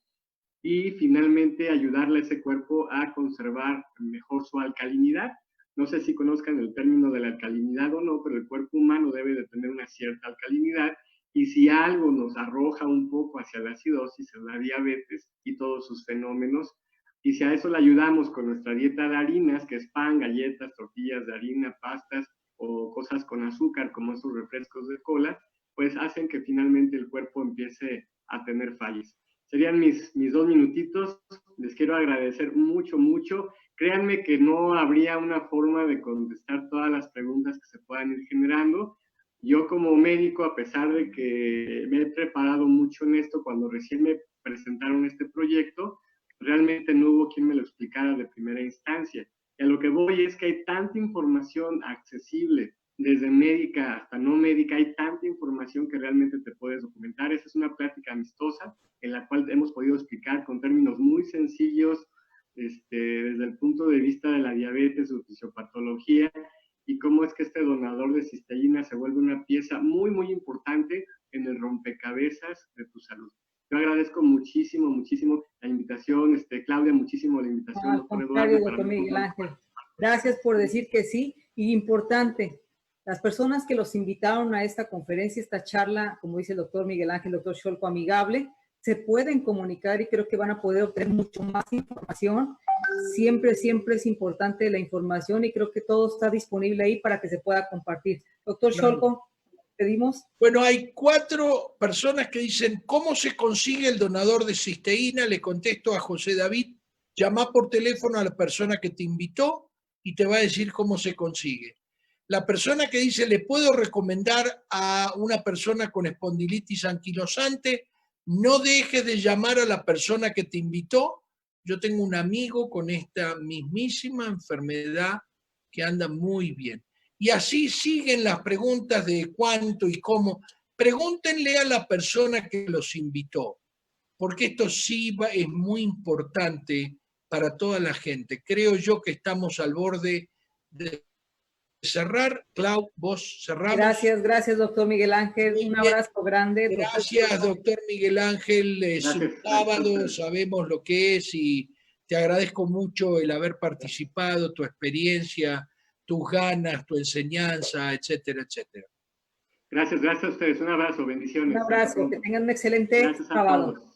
y finalmente ayudarle a ese cuerpo a conservar mejor su alcalinidad. No sé si conozcan el término de la alcalinidad o no, pero el cuerpo humano debe de tener una cierta alcalinidad, y si algo nos arroja un poco hacia la acidosis, es la diabetes y todos sus fenómenos. Y si a eso le ayudamos con nuestra dieta de harinas, que es pan, galletas, tortillas de harina, pastas o cosas con azúcar como esos refrescos de cola, pues hacen que finalmente el cuerpo empiece a tener fallas. Serían mis 2 minutitos. Les quiero agradecer mucho, mucho. Créanme que no habría una forma de contestar todas las preguntas que se puedan ir generando. Yo como médico, a pesar de que me he preparado mucho en esto, cuando recién me presentaron este proyecto, realmente no hubo quien me lo explicara de primera instancia. Y a lo que voy es que hay tanta información accesible, desde médica hasta no médica, hay tanta información que realmente te puedes documentar. Esa es una plática amistosa en la cual hemos podido explicar con términos muy sencillos, desde el punto de vista de la diabetes, su fisiopatología, y cómo es que este donador de cisteína se vuelve una pieza muy, muy importante en el rompecabezas de tu salud. Yo agradezco muchísimo, muchísimo la invitación, Claudia, muchísimo la invitación. No, al contrario, doctor Miguel Ángel. Gracias por decir que sí. Y importante, las personas que los invitaron a esta conferencia, esta charla, como dice el doctor Miguel Ángel, doctor Xolco, amigable, se pueden comunicar y creo que van a poder obtener mucho más información. Siempre, siempre es importante la información y creo que todo está disponible ahí para que se pueda compartir. Doctor Xolco, pedimos. Bueno, hay 4 personas que dicen, ¿cómo se consigue el donador de cisteína? Le contesto a José David, llama por teléfono a la persona que te invitó y te va a decir cómo se consigue. La persona que dice, ¿le puedo recomendar a una persona con espondilitis anquilosante? No dejes de llamar a la persona que te invitó. Yo tengo un amigo con esta mismísima enfermedad que anda muy bien. Y así siguen las preguntas de cuánto y cómo. Pregúntenle a la persona que los invitó, porque esto sí es muy importante para toda la gente. Creo yo que estamos al borde de cerrar. Clau, vos cerramos. Gracias, doctor Miguel Ángel. Un abrazo grande. Gracias, doctor Miguel Ángel. Es un sábado, sabemos lo que es y te agradezco mucho el haber participado, tu experiencia, tus ganas, tu enseñanza, etcétera, etcétera. Gracias a ustedes. Un abrazo, bendiciones. Un abrazo, que tengan un excelente sábado.